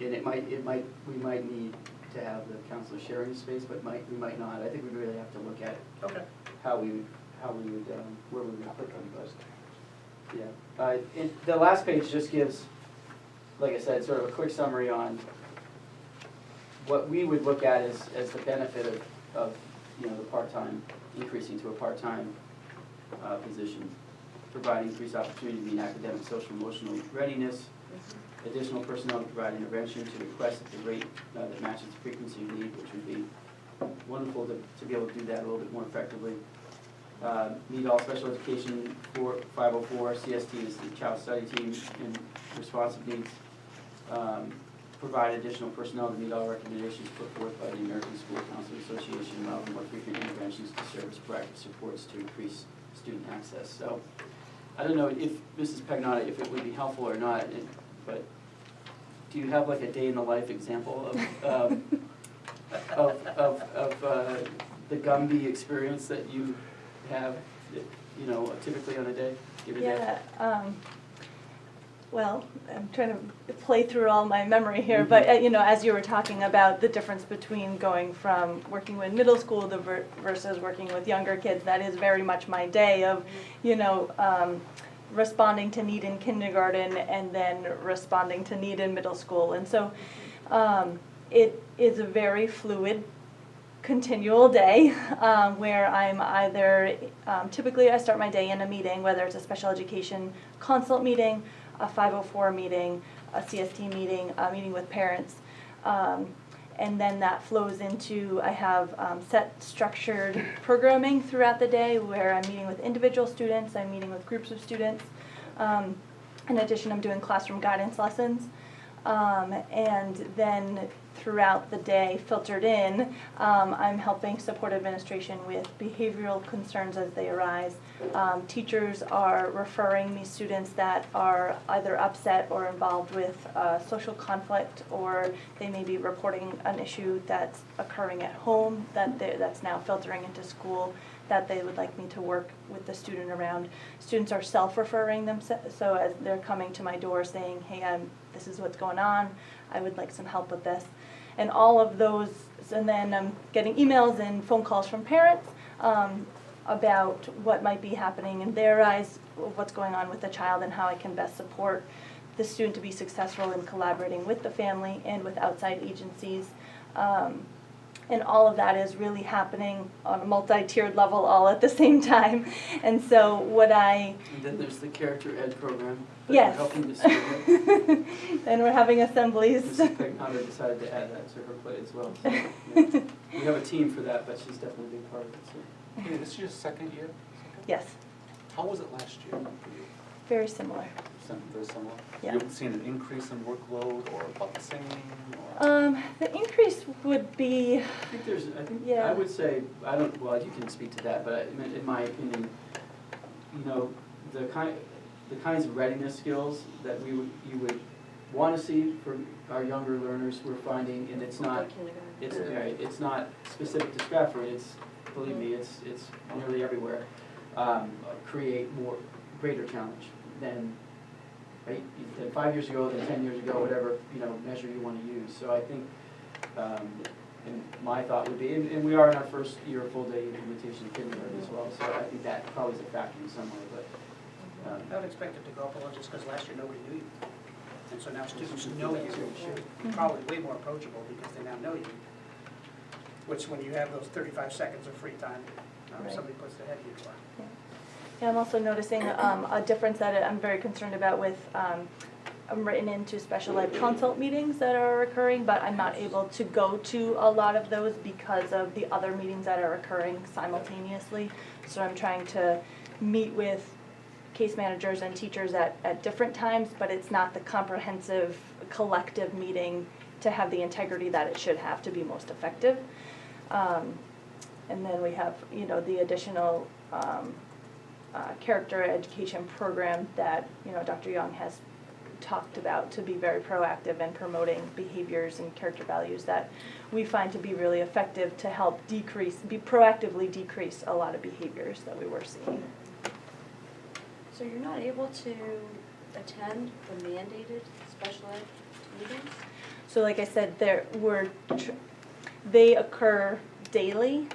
and we might need to have the counselor sharing space, but we might not. I think we'd really have to look at Okay. how we would, where we would put them, but, yeah. And the last page just gives, like I said, sort of a quick summary on what we would look at as the benefit of the part-time, increasing to a part-time position, providing increased opportunity to meet academic, social, emotional readiness, additional personnel to provide intervention to request at the rate that matches the frequency of need, which would be wonderful to be able to do that a little bit more effectively. Meet all special education for 504, CST is the child study team, and responsive needs. Provide additional personnel to meet all recommendations put forth by the American School Counselor Association, allowing more frequent interventions to serve as proactive supports to increase student access. So, I don't know if, Mrs. Pagnotta, if it would be helpful or not, but do you have like a day in the life example of the Gumby experience that you have, typically on a day, given day? Yeah, well, I'm trying to play through all my memory here, but as you were talking about the difference between going from working with middle school versus working with younger kids, that is very much my day of, responding to need in kindergarten and then responding to need in middle school. And so it is a very fluid, continual day where I'm either, typically I start my day in a meeting, whether it's a special education consult meeting, a 504 meeting, a CST meeting, a meeting with parents. And then that flows into, I have set structured programming throughout the day where I'm meeting with individual students, I'm meeting with groups of students. In addition, I'm doing classroom guidance lessons. And then throughout the day, filtered in, I'm helping support administration with behavioral concerns as they arise. Teachers are referring me students that are either upset or involved with social conflict, or they may be reporting an issue that's occurring at home that's now filtering into school that they would like me to work with the student around. Students are self-referring them, so as they're coming to my door saying, hey, this is what's going on, I would like some help with this. And all of those, and then I'm getting emails and phone calls from parents about what might be happening in their eyes, what's going on with the child, and how I can best support the student to be successful in collaborating with the family and with outside agencies. And all of that is really happening on a multi-tiered level all at the same time. And so And then there's the character ed program that Yes. you're helping the student. and we're having assemblies. Mrs. Pegnotter decided to add that to her plate as well. So, yeah. We have a team for that, but she's definitely a big part of it. So. Hey, this is your second year? Yes, How was it last year for you? very similar. Very similar? Yeah. You haven't seen an increase in workload or about the same? Or? The increase would be, I think Yeah. I would say, well, you can speak to that, but in my opinion, you know, the kinds of readiness skills that you would want to see for our younger learners, we're finding, and it's not, it's not specific to Stratford, believe me, it's nearly everywhere, create greater challenge than 5 years ago, than 10 years ago, whatever, measure you want to use. So I think, and my thought would be, and we are in our first year of full-day implementation of kindergarten as well, so I think that probably is a factor in some way, but. I would expect it to go up a little just because last year nobody knew you. And so now students know you, you're probably way more approachable because they now know you. Which when you have those 35 seconds of free time, Right. somebody puts their head in your door. yeah, I'm also noticing a difference that I'm very concerned about with, I'm written into special ed consult meetings that are occurring, but I'm not able to go to a lot of those because of the other meetings that are occurring simultaneously. So I'm trying to meet with case managers and teachers at different times, but it's not the comprehensive collective meeting to have the integrity that it should have to be most effective. And then we have, the additional character education program that, Dr. Young has talked about to be very proactive in promoting behaviors and character values that we find to be really effective to help proactively decrease a lot of behaviors that we were seeing. So you're not able to attend the mandated special ed meetings? So like I said, they occur daily,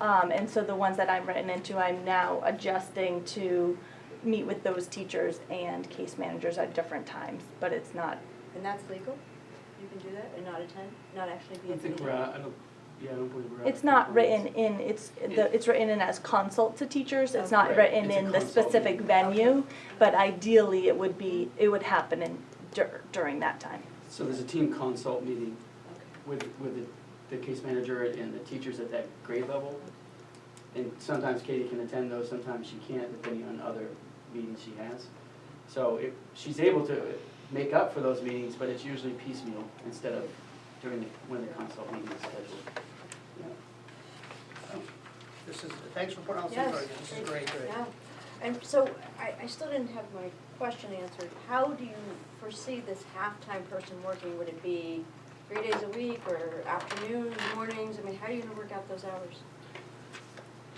and so the ones that I'm written into, I'm now adjusting to meet with those teachers and case managers at different times, but it's not. And that's legal? You can do that and not attend, not actually be I at the think meeting? I don't believe we're out. It's not written in, it's written in as consult to teachers, it's not Right. written It's a in the consult specific meeting. venue, but ideally it would happen during that time. So there's a team consult meeting with the case manager and the teachers at that grade level. And sometimes Katie can attend those, sometimes she can't, depending on other meetings she has. So she's able to make up for those meetings, but it's usually piecemeal instead of when the consult meeting is scheduled. Thanks for putting all this Yes, info. This is great. Yeah, and so I still didn't have my question answered. How do you foresee this half-time person working? Would it be 3 days a week or afternoons, mornings? I mean, how are you gonna work out those hours?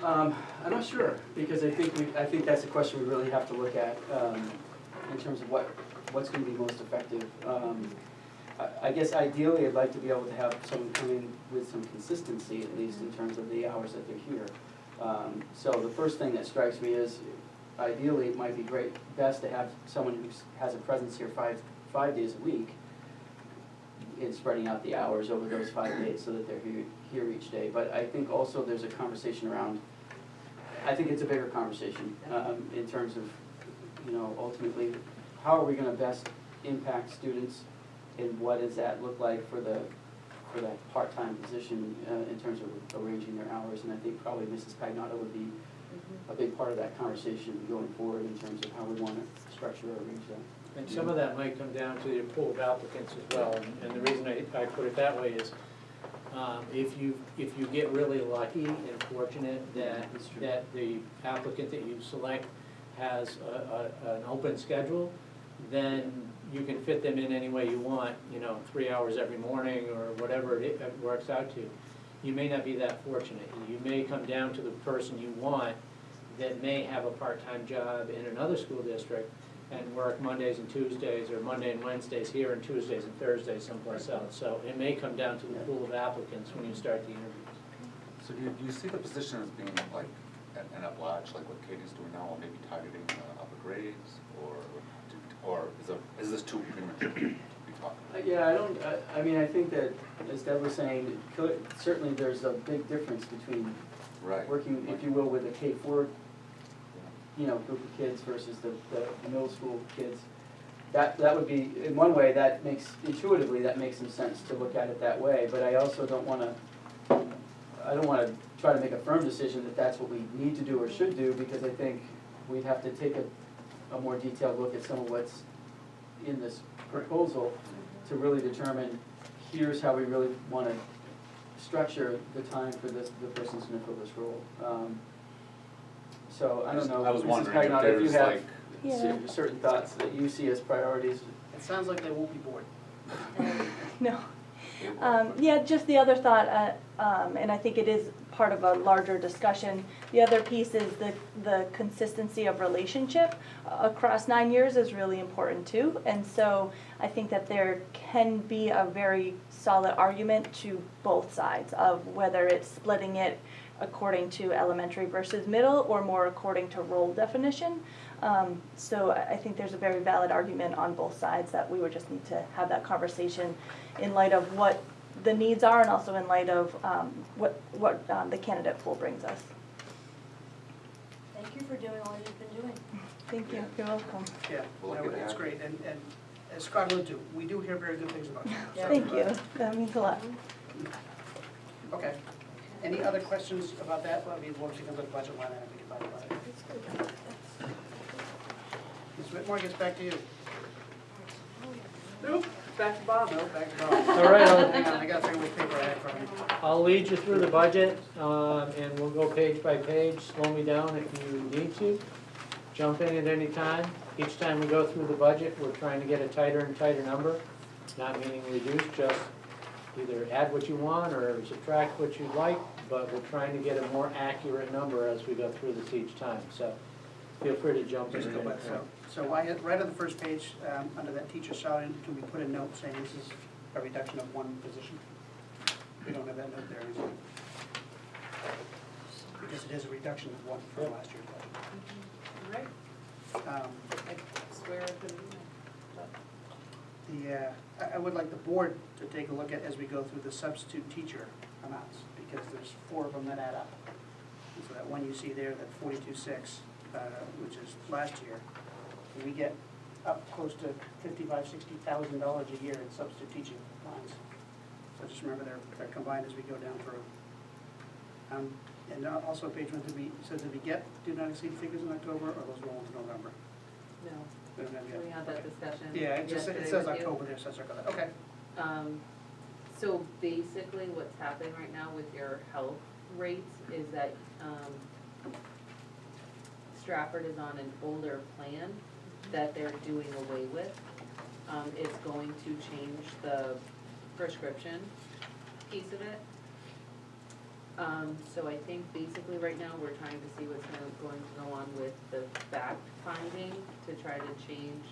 I'm not sure, because I think that's a question we really have to look at in terms of what's going to be most effective. I guess ideally, I'd like to be able to have someone come in with some consistency, at least in terms of the hours that they're here. So the first thing that strikes me is, ideally, it might be best to have someone who has a presence here five days a week, and spreading out the hours over those 5 days so that they're here each day. But I think also there's a conversation around, I think it's a bigger conversation, in terms of, ultimately, how are we gonna best impact students, and what does that look like for that part-time position, in terms of arranging their hours? And I think probably Mrs. Pagnotta would be a big part of that conversation going forward in terms of how we wanna structure or arrange that. And some of that might come down to the pool of applicants as well, and the reason I put it that way is, if you get really lucky and fortunate that the applicant that you select has an open schedule, then you can fit them in any way you want, 3 hours every morning or whatever it works out to. You may not be that fortunate. You may come down to the person you want that may have a part-time job in another school district and work Mondays and Tuesdays, or Monday and Wednesdays here and Tuesdays and Thursdays someplace else. So it may come down to the pool of applicants when you start the interviews. So do you see the position as being like an at-large, like what Katie's doing now, or maybe targeting upper grades, or is this too premature to be talking? Yeah, I think that, as Deb was saying, certainly there's a big difference between working, if you will, with a K-4 group of kids versus the middle school kids. That would be, in one way, intuitively, that makes some sense to look at it that way, but I also don't wanna try to make a firm decision that that's what we need to do or should do, because I think we'd have to take a more detailed look at some of what's in this proposal to really determine, here's how we really wanna structure the time for the person's gonna fill this role. So I don't know, I was Mrs. wondering if Pagnotta, if you there's have like, Yeah. certain thoughts that you see as priorities. It sounds like they won't be bored. No. Yeah, just the other thought, and I think it is part of a larger discussion, the other piece is the consistency of relationship across 9 years is really important too. And so I think that there can be a very solid argument to both sides of whether it's splitting it according to elementary versus middle or more according to role definition. So I think there's a very valid argument on both sides that we would just need to have that conversation in light of what the needs are and also in light of what the candidate pool brings us. Thank you for doing all you've been doing. Thank you, you're welcome. Yeah, Well, no, look at it's that. great, and as Scott alluded to, we do hear very good things about you. So, Thank you, that means a lot. Okay. Any other questions about that? Well, I mean, once you can look at the budget line, I think about it. Ms. Whitmore, gets back to you. Nope, back to Bob. No, back to Bob. All right, Hang on, I gotta figure which paper I have from you. I'll lead you through the budget, and we'll go page by page. Slow me down if you need to. Jump in at any time. Each time we go through the budget, we're trying to get a tighter and tighter number, not meaning reduce, just either add what you want or subtract what you'd like, but we're trying to get a more accurate number as we go through this each time. So feel free to jump in. Just go back, so I had, right on the first page, under that teacher salary, can we put a note saying this is a reduction of one position? We don't have that note there, is it? Because it is a reduction of one from last year's budget. Right. Um, I swear I couldn't do I would like the board to take a look at as we go through the substitute teacher amounts, because there's 4 of them that add up. And so that one you see there, that 42.6, which is last year, we get up close to $55,000-$60,000 a year in substitute teaching lines. So just remember they're combined as we go down through. And also page 1, did we get do not exceed figures in October, or those roll into November? No. We don't have yet. We had that discussion Yeah, it yesterday says with you. October there, so circle that, okay. So basically what's happening right now with your health rates is that Stratford is on an older plan that they're doing away with. It's going to change the prescription piece of it. So I think basically right now we're trying to see what's going to go on with the fact finding to try to change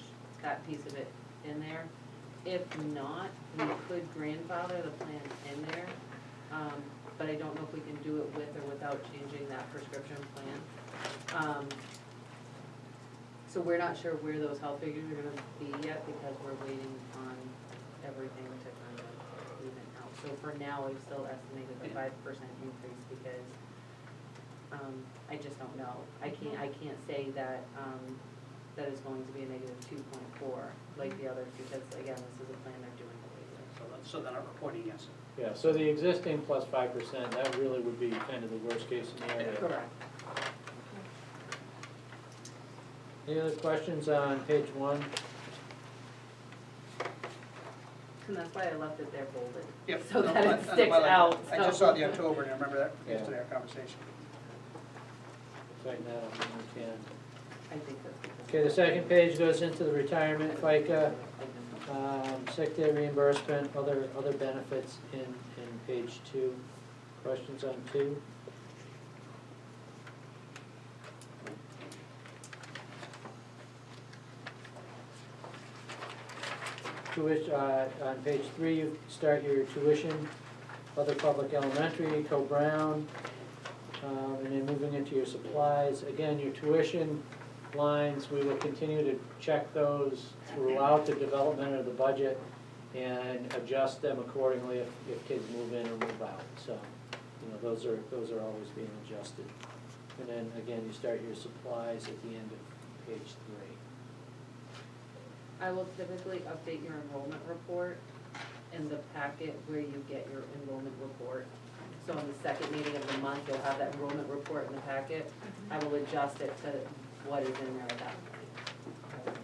that piece of it in there. If not, we could grandfather the plan in there, but I don't know if we can do it with or without changing that prescription plan. So we're not sure where those health figures are gonna be yet, because we're waiting on everything to kind of even out. So for now, we've still estimated a 5% increase, because, I just don't know. I can't say that, that is going to be a negative 2.4 like the others, because again, this is a plan they're doing the way So they're not reporting against it. Yeah, so the existing plus 5%, that really would be kind of the worst case scenario. Correct. Any other questions on page 1? And that's why I left it there bolded. Yep. So No, that I- it sticks I like out. I just so- saw the October, and I remember that Yeah. yesterday, our conversation. Tighten that up when we can. I think that's because. Okay, the second page goes into the retirement FICA, sick day reimbursement, other benefits in page 2. Questions on 2? Tuition, on page 3, you start your tuition, other public elementary, Co-Brown, and then moving into your supplies. Again, your tuition lines, we will continue to check those throughout the development of the budget and adjust them accordingly if kids move in or move out. So, those are always being adjusted. And then, again, you start your supplies at the end of page 3. I will typically update your enrollment report in the packet where you get your enrollment report. So in the second meeting of the month, you'll have that enrollment report in the packet. I will adjust it to what is in there at that point.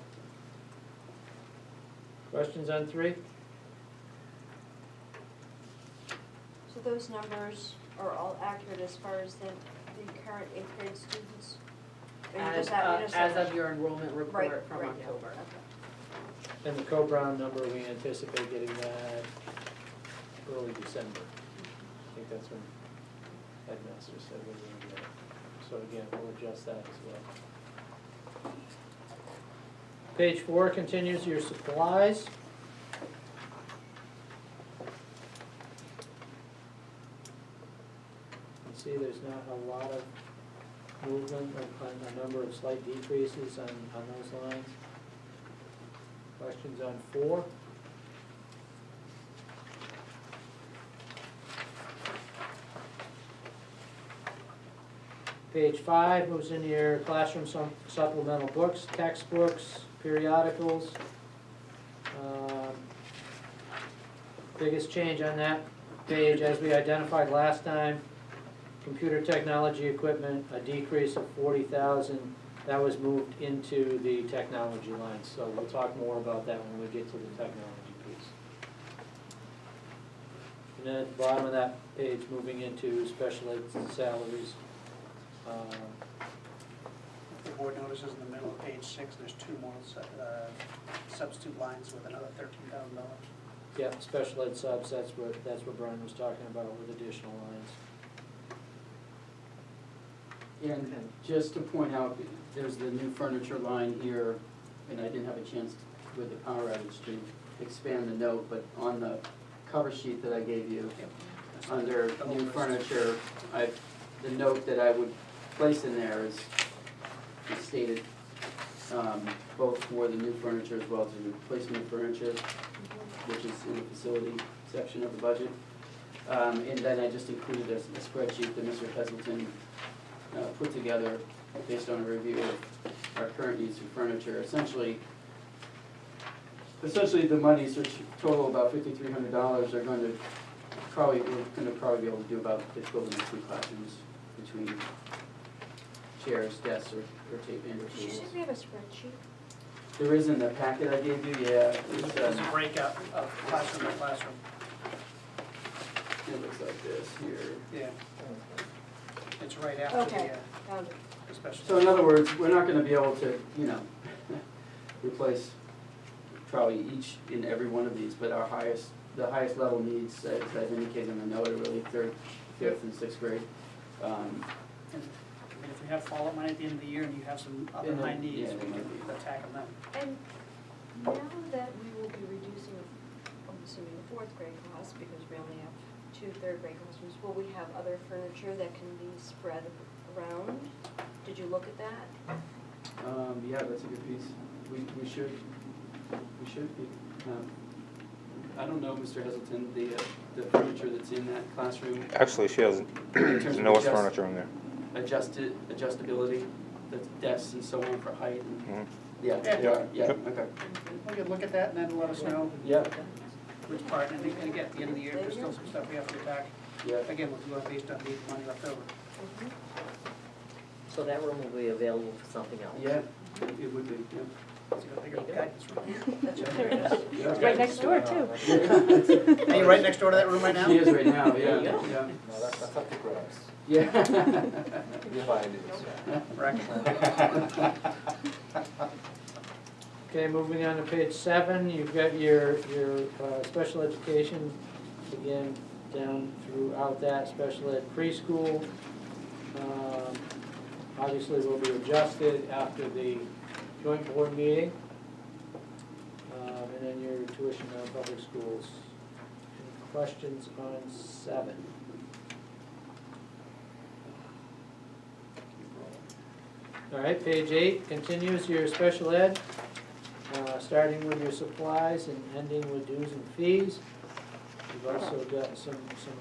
Questions on 3? So those numbers are all accurate as far as the current 8th grade students? Or you As, just have- you just have- as of your enrollment Right, report from right, yeah. October. Okay. And the Co-Brown number, we anticipate getting that early December. I think that's when Headmaster said we were going to get it. So again, we'll adjust that as well. Page 4 continues your supplies. You see there's not a lot of movement, a number of slight decreases on those lines. Questions on 4? Page 5 moves into your classroom supplemental books, textbooks, periodicals. Biggest change on that page, as we identified last time, computer technology equipment, a decrease of 40,000. That was moved into the technology line, so we'll talk more about that when we get to the technology piece. And then at the bottom of that page, moving into special ed salaries. The board notices in the middle of page 6, there's 2 more substitute lines with another $13,000. Yeah, special ed subs, that's what Brian was talking about with additional lines. And just to point out, there's the new furniture line here, and I didn't have a chance with the power outage to expand the note, but on the cover sheet that I gave you, under new furniture, the note that I would place in there is stated, both for the new furniture as well as the replacement furniture, which is in the facility section of the budget. And then I just included a spreadsheet that Mr. Heselton put together based on a review of our current needs for furniture. Essentially the monies, which total about $5,300, are going to we're going to probably be able to do about the equivalent of 2 classrooms between chairs, desks, or tape and Did you tables. say we have a spreadsheet? There is in the packet I gave you, yeah. There's a breakout of classroom to classroom. It looks like this here. Yeah. It's right after Okay, found it. the special. So in other words, we're not gonna be able to, replace probably each and every one of these, but the highest level needs, as I've indicated in the note, are really 3rd, 5th, and 6th grade. And if we have follow-up money at the end of the year and you have some other And then- high needs, yeah, we there might can be. attack them then. And now that we will be reducing, I'm assuming the 4th grade class, because we only have 2 3rd grade classrooms, will we have other furniture that can be spread around? Did you look at that? Yeah, that's a good piece. We should be. I don't know, Mr. Heselton, the furniture that's in that classroom, Actually, she has terms of no adjust- furniture in there. adjustability, the desks and so on for height and, Mhm. yeah, Yeah. they are, yeah, Yep. okay. We could look at that and then let us know Yeah, which part, and I think, and again, at the end of the year, there's still some stuff we have to get back. yeah. Again, we'll do it based on the money left over. So that room will be available for something else? Yeah, it would be, yeah. Let's go figure out guidance room. There it is. Yeah. It's right next door too. Are you right next door to that room right now? She is right now, There yeah, you go. yeah. No, that's up to grabs. Yeah. You find it. Correct. Okay, moving on to page 7, you've got your special education, again, down throughout that, special ed preschool. Obviously will be adjusted after the joint board meeting. And then your tuition on public schools. Any questions on 7? All right, page 8 continues your special ed, starting with your supplies and ending with dues and fees. You've also got some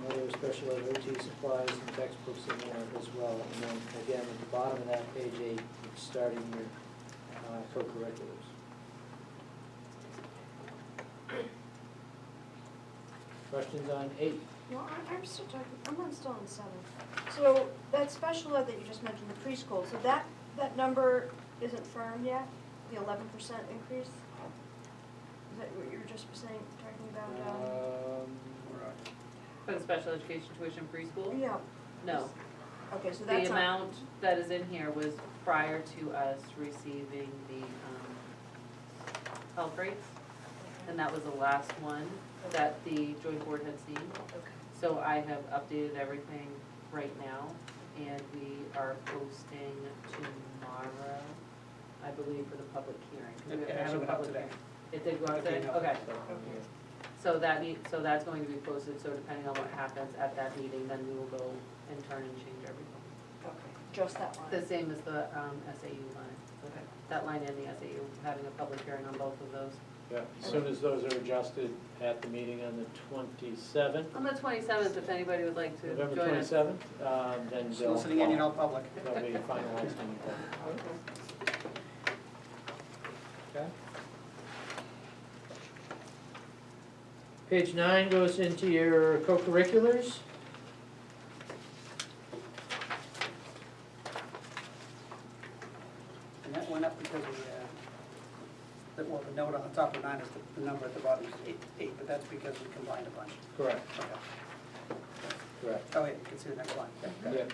other special ed OT supplies and textbooks in there as well. And then again, at the bottom of that, page 8, it's starting your co-curriculars. Questions on 8? Well, I'm still still on 7. So that special ed that you just mentioned, the preschool, so that number isn't firm yet, the 11% increase? Is that what you were just saying, talking about? For the special education tuition preschool? Yeah, No. okay, so The that's not, amount that is in here was prior to us receiving the health rates. And that was the last one that the joint board had seen. okay. So I have updated everything right now, and we are posting tomorrow, I believe, for the public hearing. 'Cause we It have to have actually a went out public today. hearing. It did go out today? Okay. Okay. Okay. So that's going to be posted, so depending on what happens at that meeting, then we will go and turn and change everything. Okay, just that line. The same as the SAU line. Okay. That line and the SAU, having a public hearing on both of those. Yeah, as soon as those are adjusted at the meeting on the 27th, On the 27th, if anybody would like to November join us. 27th, then they'll, Soliciting any and all public. they'll be finalized in the public. Okay. Page 9 goes into your co-curriculars. And that went up because the note on the top of 9 is the number at the bottom is 8, but that's because we combined a bunch. Correct, Okay. correct. Oh, yeah, you can see the next line. Yeah, got it. Yep.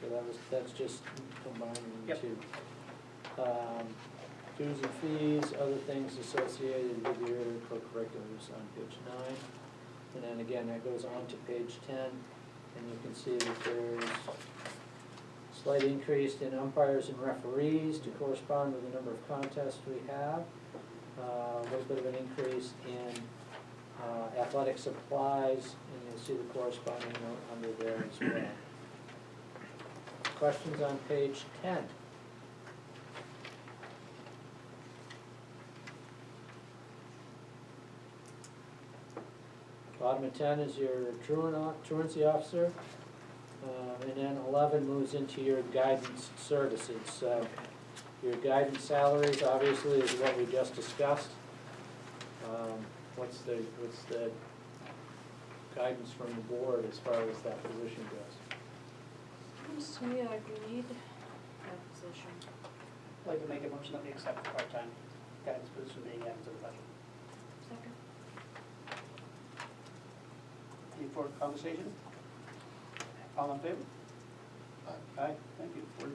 So that's just combining the Yep. two. Dues and fees, other things associated with your co-curriculars on page 9. And then again, that goes on to page 10, and you can see that there's slight increase in umpires and referees to correspond with the number of contests we have. A little bit of an increase in athletic supplies, and you'll see the corresponding note under there as well. Questions on page 10? Bottom of 10 is your truancy officer, and then 11 moves into your guidance services. So your guidance salaries, obviously, is what we just discussed. What's the guidance from the board as far as that position goes? Seems to me like we need that position. I'd like to make a motion that we accept the part-time guidance position being added to the budget. Second. Any further conversation? All in favor? Aye, thank you. So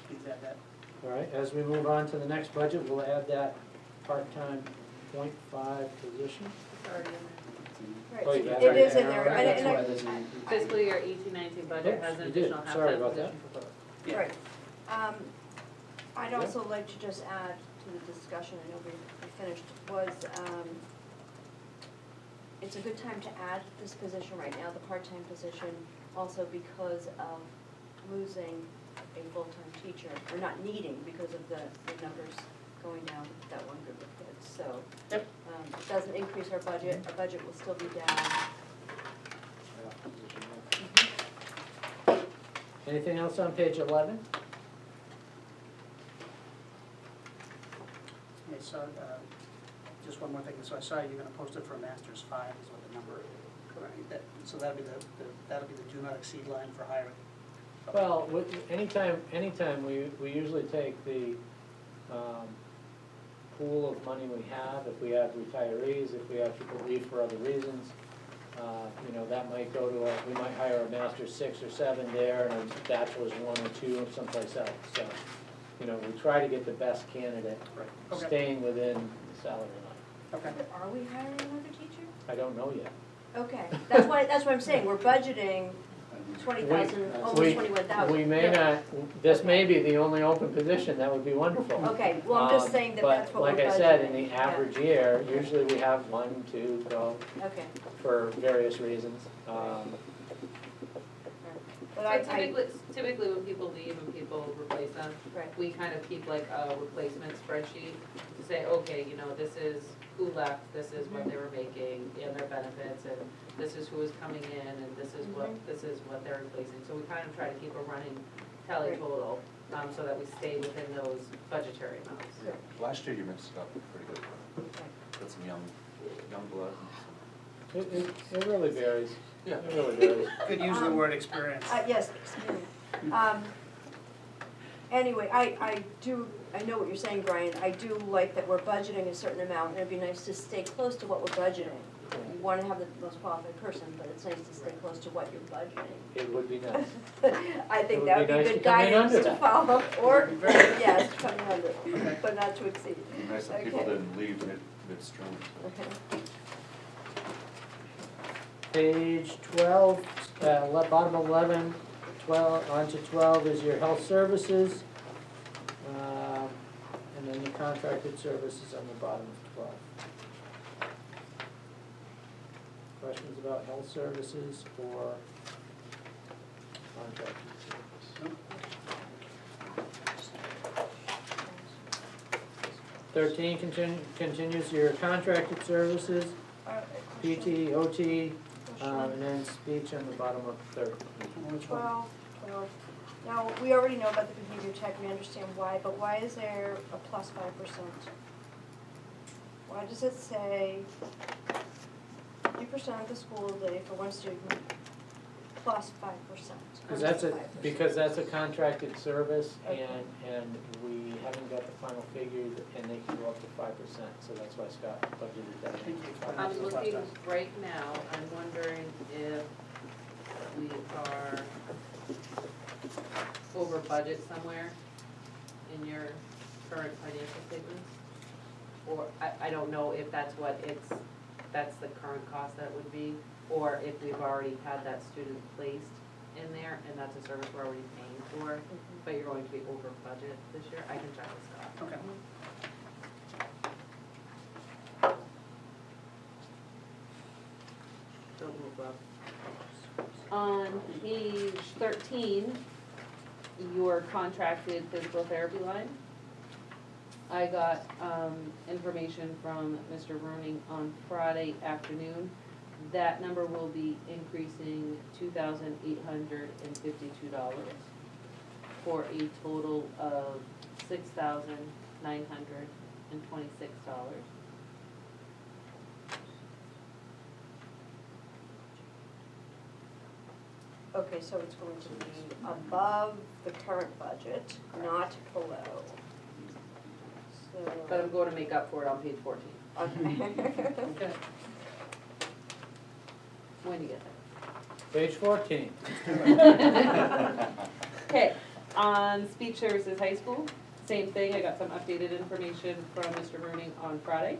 please add that. All right, as we move on to the next budget, we'll add that part-time .5 position. It's already in Right, Oh, so you got it it. is in there, Alright, and That's why I- there's an there. Fiscal year 18-19 budget has an Oops, you did. additional Sorry half-time about that. position proposed. Yeah. Right. I'd Yeah. also like to just add to the discussion, I know we finished, was, it's a good time to add this position right now, the part-time position, also because of losing a full-time teacher, or not needing because of the numbers going down with that one group of kids, so. Yep. It doesn't increase our budget will still be down. Anything else on page 11? Okay, so, just one more thing, so I saw you're gonna post it for Masters 5 is what the number, correct? So that'll be that'll be the do not exceed line for hiring. Well, anytime, we usually take the pool of money we have, if we have retirees, if we have people leave for other reasons, that might go to we might hire a master 6 or 7 there, and a bachelor's 1 or 2 someplace else, so, we try to get the best candidate, Right. Okay. staying within the salary line. Okay. Are we hiring another teacher? I don't know yet. Okay, that's what I'm saying, we're budgeting 20,000, almost We- 21,000. We may not, this may be the only open position, that would be wonderful. Okay, well, I'm just saying that that's what we're budgeting. But like I said, in the Yeah. average year, usually we have 1, 2 go Okay. for various reasons. But So typically when people leave and people replace them, right. we kind of keep like a replacement spreadsheet to say, okay, this is who left, this is what they were making, and their benefits, and this is who is coming in, and this is what they're replacing. So we kind of try to keep a running tally Right. total, so that we stay within those budgetary amounts. Last year you mixed it up pretty good. Okay. Got some young blood. It really varies. Yeah. It really varies. Could use the word experience. Yes, experience. Anyway, I know what you're saying, Brian, I do like that we're budgeting a certain amount, and it'd be nice to stay close to what we're budgeting. You wanna have the most qualified person, but it's nice to stay close to what you're budgeting. It would be nice. I It think would that would be be nice good to come in guidance under to that. follow, or, yes, come in under, but not to exceed. It'd be nice if people Okay. didn't leave midstream. Okay. Page 12, bottom 11, 12, onto 12 is your health services. And then the contracted services on the bottom of 12. Questions about health services or contracted service? 13 continues your contracted services, PT, OT, and then speech on the bottom of 13. Which one? 12. Now, we already know about the behavior tech, we understand why, but why is there a plus 5%? Why does it say 50% of the school day for one student, plus 5%? Because that's a contracted service, and we haven't got the final figure, and they can go up to 5%, so that's why Scott budgeted that. Thank you. I'm looking right now, I'm wondering if we are over budget somewhere in your current financial statements. Or, I don't know if that's that's the current cost that would be, or if we've already had that student placed in there, and that's a service we're already paying for, but you're going to be over budget this year. I can check with Scott. Okay. Don't move up. On page 13, your contracted physical therapy line. I got information from Mr. Rooney on Friday afternoon. That number will be increasing $2,852 for a total of $6,926. Okay, so it's going to be above the current budget, not below. But I'm going to make up for it on page 14. Okay. When you get Page 14. there. Okay, on speech services high school, same thing, I got some updated information from Mr. Rooney on Friday.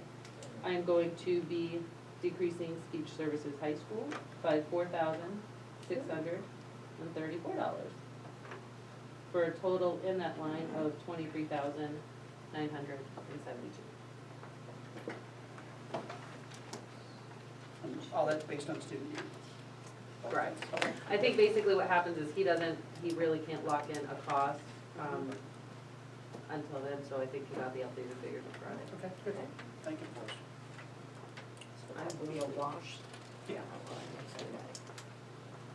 I'm going to be decreasing speech services high school by $4,634 for a total in that line of $23,972. All that's based on student need. Correct. I think basically what happens is he really can't lock in a cost until then, so I think you got the updated figures on Friday. Okay, good. Thank you, Bruce. I will be a wash. Yeah.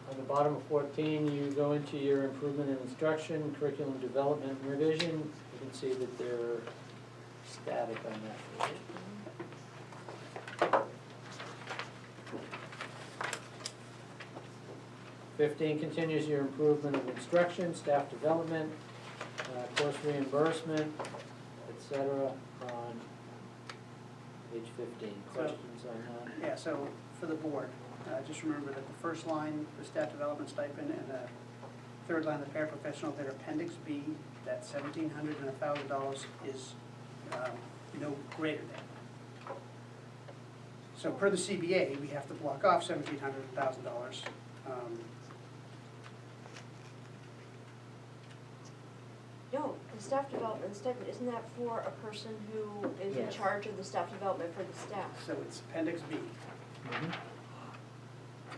On the bottom of 14, you go into your improvement in instruction, curriculum development and revision. You can see that they're static on that page. 15 continues your improvement of instruction, staff development, course reimbursement, et cetera, on page 15. Questions on that? Yeah, so for the board, just remember that the first line, the staff development stipend, and the third line, the paraprofessional, their appendix B, that $1,700 and $1,000 is no greater than. So per the CBA, we have to block off $1,700 and $1,000. No, the staff development stipend, isn't that for a person who is in Yes. charge of the staff development for the staff? So it's appendix B,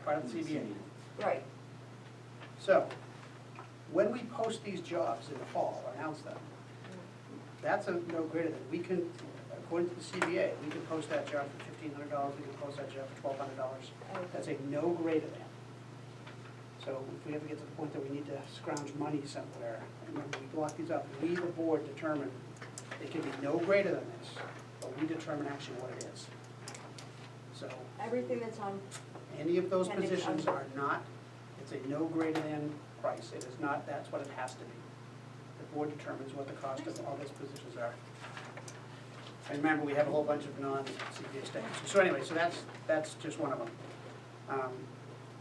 part of the CBA. Right, So, when we post these jobs in the fall, or announce them, that's a no greater than, we can, according to the CBA, we can post that job for $1,500, we can post that job for $1,200. That's a no greater than. So if we ever get to the point that we need to scrounge money somewhere, remember, we block these up, we, the board, determine it can be no greater than this, but we determine actually what it is. So everything that's on, any of those Appendix positions under. are not, it's a no greater than price, it is not, that's what it has to be. The board determines what the cost of all those positions are. And remember, we have a whole bunch of non-CPA stipends. So anyway, so that's just one of them.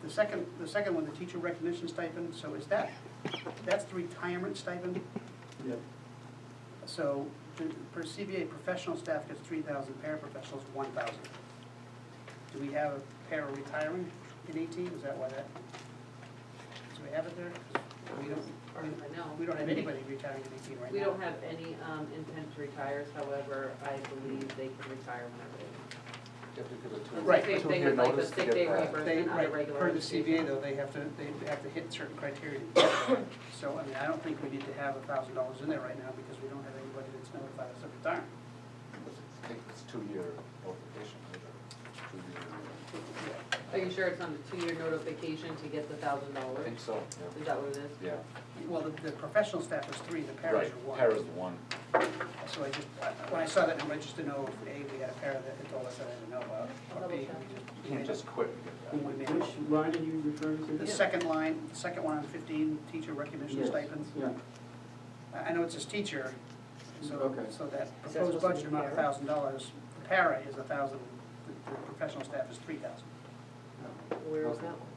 The second one, the teacher recognition stipend, so is that's the retirement stipend? Yep. So, per CBA, professional staff gets 3,000, paraprofessionals 1,000. Do we have a para retiring in 18? Is that why that? Do we have it there? 'Cause we don't have anybody retiring in 18 right now. We don't have any intent to retire, however, I believe they can retire whenever they want. You have to give a Right. Same thing two-year with like the notice to sick get day that. reimbursement out Right, of regular per the education. CBA though, they have to hit certain criteria to get that. So, I mean, I don't think we need to have $1,000 in there right now because we don't have anybody that's notified us of retirement. I think it's 2-year notification, is it? 2-year. Are you sure it's on the 2-year notification to get the $1,000? I think so, Is that what it is? yeah. Well, the professional staff is 3, the paras Right, are 1. para's the one. So when I saw that number, I just didn't know if A, we had a para that had told us that I didn't know about, or B, You can't just quit and get that. we made Which line are you referring to? The second line, the second one on 15, teacher recognition Yes. stipends. Yeah. I know it says teacher, so, Okay. so that Is that proposed supposed to budget be amount of para? $1,000, the para is 1,000, the professional staff is 3,000. Where is Okay. that one?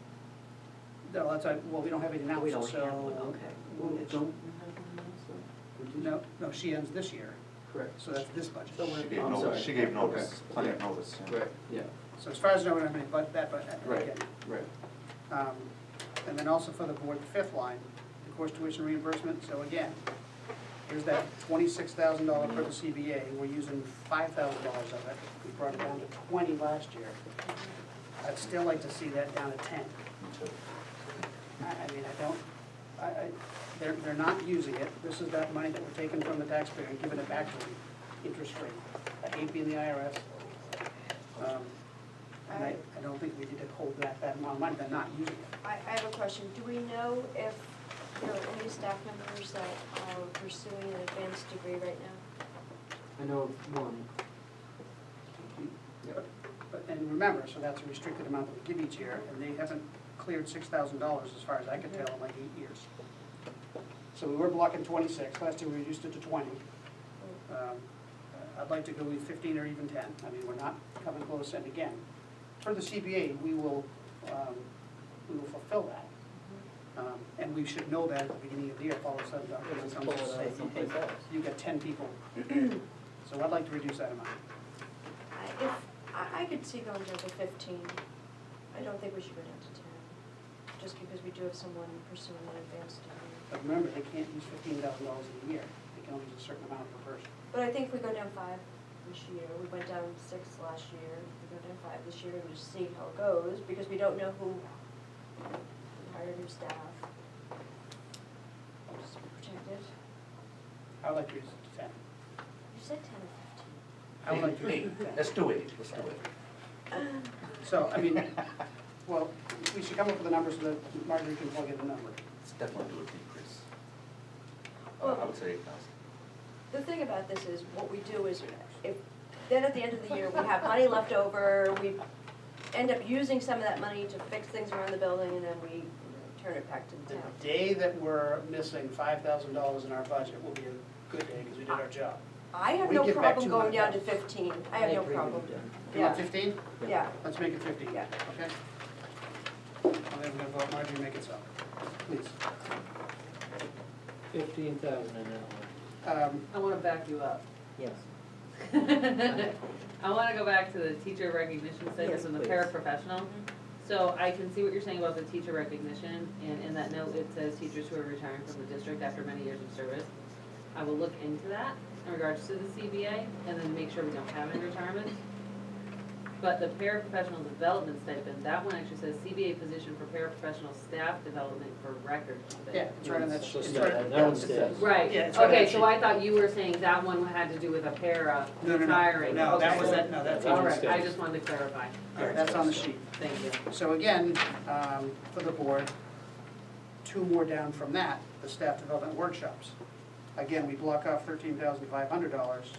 No, that's, well, we don't have any We announcements, don't so. have one, okay. Well, it's- don't we have one also? Or did you? No, she ends this year, Correct. so that's this budget. She gave I'm notice, sorry. she gave notice, Okay. plenty of notice. yeah. Right, yeah, So as far as I know, we don't have any, that, but, right, again. right. And then also for the board, the fifth line, the course tuition reimbursement, so again, here's that $26,000 per the CBA, we're using $5,000 of it, we brought it down to 20 last year. I'd still like to see that down to 10. Me too. I mean, they're not using it, this is that money that we're taking from the taxpayer and giving it back to them, interest-free. I hate being the IRS. And I don't think we need to hold that amount of money, they're not using it. I have a question. Do we know if there are any staff members that are pursuing an advanced degree right now? I know of one. And remember, so that's a restricted amount that we give each year, and they haven't cleared $6,000 as far as I can tell in like 8 years. So we were blocking 26, last year we reduced it to 20. I'd like to go with 15 or even 10, I mean, we're not coming close, and again, for the CBA, we will fulfill that. And we should know that at the beginning of the year, if all of a sudden Dr. Lynn comes and says, someplace else. you got 10 people. So I'd like to reduce that amount. I could see going down to 15. I don't think we should go down to 10, just because we do have someone pursuing an advanced degree. But remember, they can't use $15,000 a year, they can only use a certain amount per person. But I think if we go down 5 this year, we went down 6 last year, if we go down 5 this year, we'll just see how it goes, because we don't know who hired new staff. Just be protected. I would like to use 10. You said 10 or I would like to use 10. Let's do it, let's do it. So, I mean, well, we should come up with a number so that Marjorie can plug in the number. Let's definitely do a decrease. I Well- would say 8,000. The thing about this is, what we do is, if, then at the end of the year, we have money left over, we end up using some of that money to fix things around the building, and then we turn it back to the The town. day that we're missing $5,000 in our budget will be a good day because we did our job. I have We no give back problem going down to 200. 15, I have no agree with problem. you. You want 15? Yeah, Let's make it 15. Yeah. Okay? And then we're gonna vote Marjorie, make it so. Please. 15,000 in that one. I wanna back you up. Yes. I wanna go back to the teacher recognition Yes, status and the please. paraprofessional. So I can see what you're saying about the teacher recognition, and in that note, it says teachers who are retiring from the district after many years of service. I will look into that in regards to the CBA, and then make sure we don't have any retirements. But the paraprofessional development stipend, that one actually says CBA position for paraprofessional staff development for record keeping. Yeah, it's right on that. So It's that- right- that yeah, one it's- stays. Right, Yeah, it's right on okay, that so sheet. I thought you were saying that one had to do with a para No, no, no. retiring. No, that Okay, was so it. No, that's All on the right, I stays. just wanted to clarify. Yeah, that's on the sheet. Thank you. So again, for the board, 2 more down from that, the staff development workshops. Again, we block off $13,500,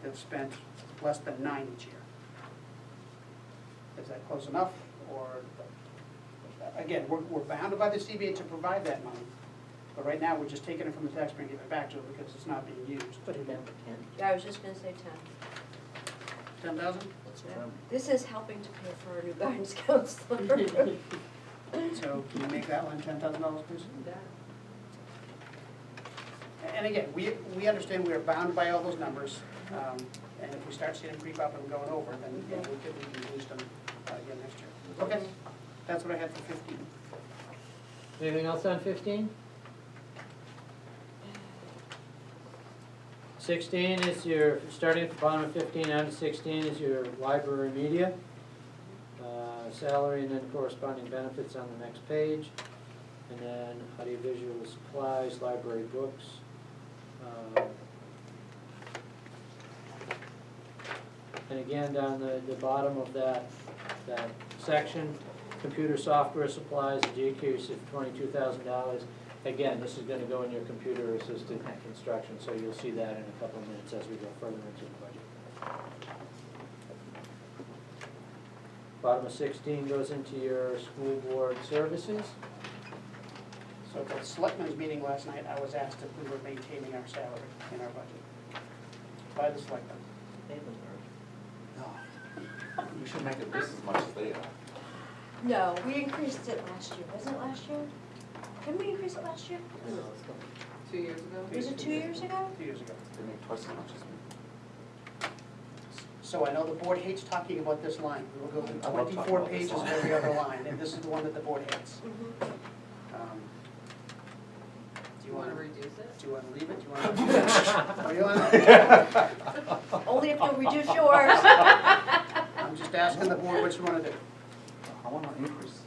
they've spent less than 9 each year. Is that close enough, or, again, we're bound by the CBA to provide that money, but right now, we're just taking it from the taxpayer and giving it back to them because it's not being used. Put it down to 10. yeah, I was just gonna say 10. 10,000? This is helping to pay for our new guidance counselor. So can you make that one $10,000, please? And again, we understand we are bound by all those numbers, and if we start seeing them creep up and going over, then yeah, we can boost them again next year. Okay, that's what I had for 15. Anything else on 15? 16 is your, starting at the bottom of 15 on to 16 is your library media. Salary and then corresponding benefits on the next page. And then audiovisual supplies, library books. And again, down the bottom of that section, computer software supplies, a decrease of $22,000. Again, this is gonna go in your computer assisted instruction, so you'll see that in a couple of minutes as we go further into the budget. Bottom of 16 goes into your school board services. So at the selectmen's meeting last night, I was asked if we were maintaining our salary in our budget by the selectmen. They haven't heard. No. We should make it just as much as they are. No, we increased it last year, wasn't it last year? Didn't we increase it last year? 2 years ago? Was it 2 years ago? 2 years ago. They make twice as much as we. So I know the board hates talking about this line. We will go through I love talking 24 about this pages of line. every other line, and this is the one that the board hates. Mhm. Do Do you wanna reduce it? Do you want to leave it? Do you want to? What do you want? Only if you'll reduce yours. I'm just asking the board what you want to do. I want an increase.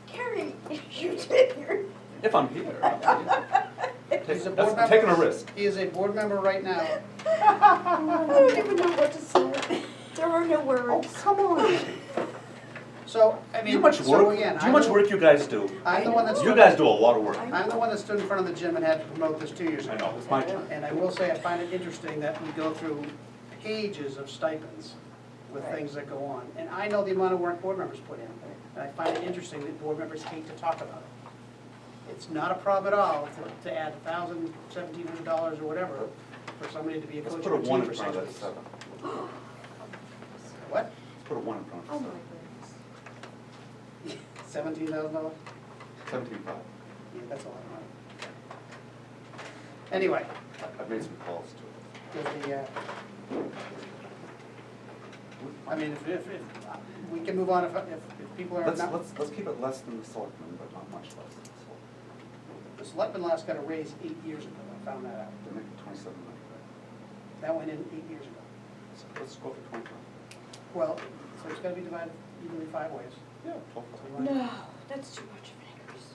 Carrie, you did your. If I'm here. He's a board I'm member. taking a risk. He is a board member right now. I don't even know what to say. There are no Oh, words. come on. So, I mean, How much so work, again, how much work you guys do? I'm the one that You stood, guys do a lot of work. I'm the one that stood in front of the gym and had to promote this 2 years I ago. know, it's my turn. And I will say, I find it interesting that we go through pages of stipends with things that go on. And I know the amount of work board members put in, and I find it interesting that board members hate to talk about it. It's not a problem at all to add $1,000, $1,700 or whatever for somebody to be a Let's coach put of a a one team in for front 6 of that weeks. 7. What? Let's put a 1 in front Oh of my that goodness. $17,000? 17.5. Yeah, that's a lot of money. Anyway, I've made some calls to it. does the, I mean, if we can move on if people are Let's not. keep it less than the selectmen, but not much less than the selectmen. The selectmen last got a raise 8 years ago, I found that out. They're making 27 million. That went in 8 years ago. So let's go for 25. Well, so it's gotta be divided evenly 5 ways. Yeah, 12. So you want- No, that's too much of an increase.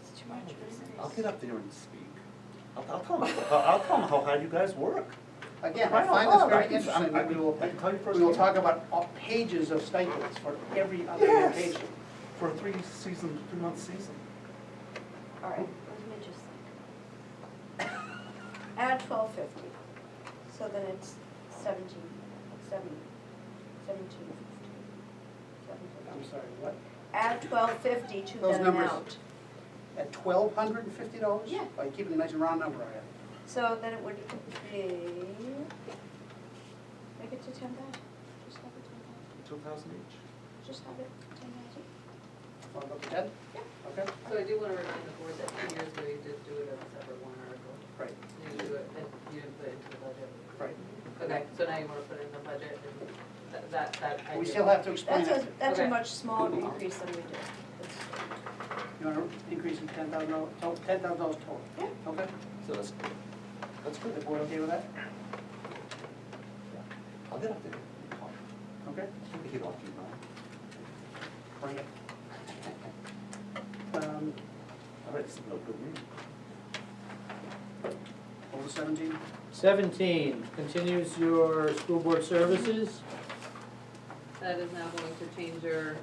It's too much of an increase. I'll get up there and speak. I'll tell them how hard you guys work. Again, Right I on, find this I very can- interesting, that we will, I can tell you we will firsthand. talk about pages of stipends for every other Yes. location. For a 3-month season. All right, let me just think. Add 1250, so then it's 17, 1750. I'm sorry, what? Add 1250 to Those that numbers. amount. At $1,250? Yeah. Oh, you keep it a nice and round number, I have. So then it would be, make it to 10,000, just have it 10,000, 2,000 each. just have it 10,000. Want to go to 10? Yeah. Okay, So I do wanna remind the board that 2 years ago you did do it as a separate warrant article. right, You didn't do it, you didn't put it into the budget. right. Okay, so now you wanna put it in the budget, and that, I We do. still have to explain That's it. a Okay. much smaller increase than we did. It's- You want to increase it $10,000, $10,000 total? Yeah. Okay, So that's good. That's is good. the board okay with that? I'll get up there. Okay, Take the heat off you, Brian. bring it. All right, this is no good news. Over 17? 17, continues your school board services. That is now going to change your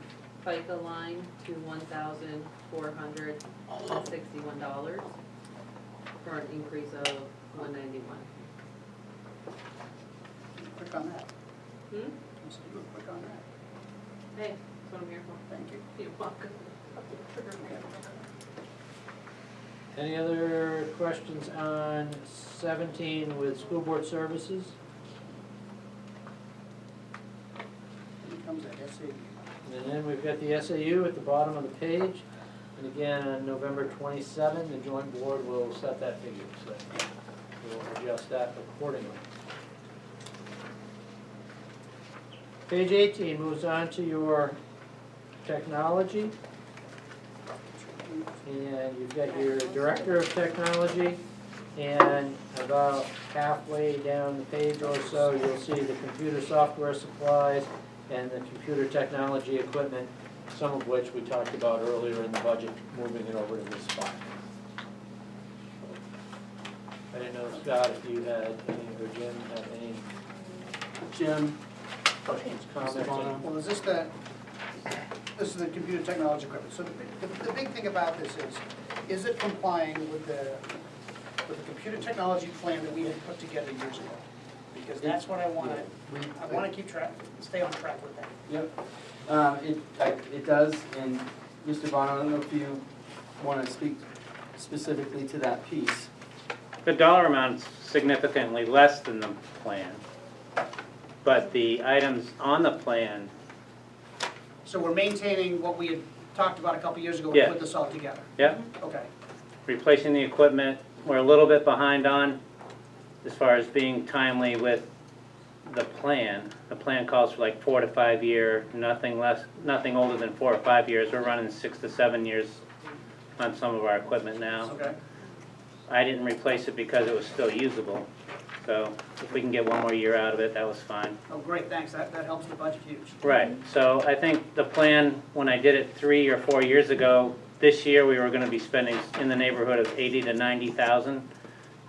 FICA line to $1,461 for an increase of $191. Quick on that. Hmm? Let's do it quick on that. Hey, that's what I'm here for. Thank you. You're welcome. Any other questions on 17 with school board services? Here comes that SAU. And then we've got the SAU at the bottom of the page. And again, on November 27, the joint board will set that figure, so we'll adjust that accordingly. Page 18 moves on to your technology. And you've got your director of technology, and about halfway down the page or so, you'll see the computer software supplies and the computer technology equipment, some of which we talked about earlier in the budget, moving it over to this spot. I didn't know, Scott, if you had any, or Jim had any Jim, questions, comments? Well, this is the computer technology equipment. So the big thing about this is it complying with the computer technology plan that we had put together years ago? Because that's what I want to keep track, stay on track with that. Yep. It does, and Mr. Vaughn, I don't know if you want to speak specifically to that piece. The dollar amount's significantly less than the plan, but the items on the plan, So we're maintaining what we had talked about a couple years ago when we Yeah. put this all together? yeah, Okay, replacing the equipment, we're a little bit behind on as far as being timely with the plan. The plan calls for like 4 to 5 year, nothing older than 4 or 5 years. We're running 6 to 7 years on some of our equipment now. okay. I didn't replace it because it was still usable, so if we can get 1 more year out of it, that was fine. Oh, great, thanks. That helps the budget huge. Right, so I think the plan, when I did it 3 or 4 years ago, this year we were gonna be spending in the neighborhood of 80 to 90,000,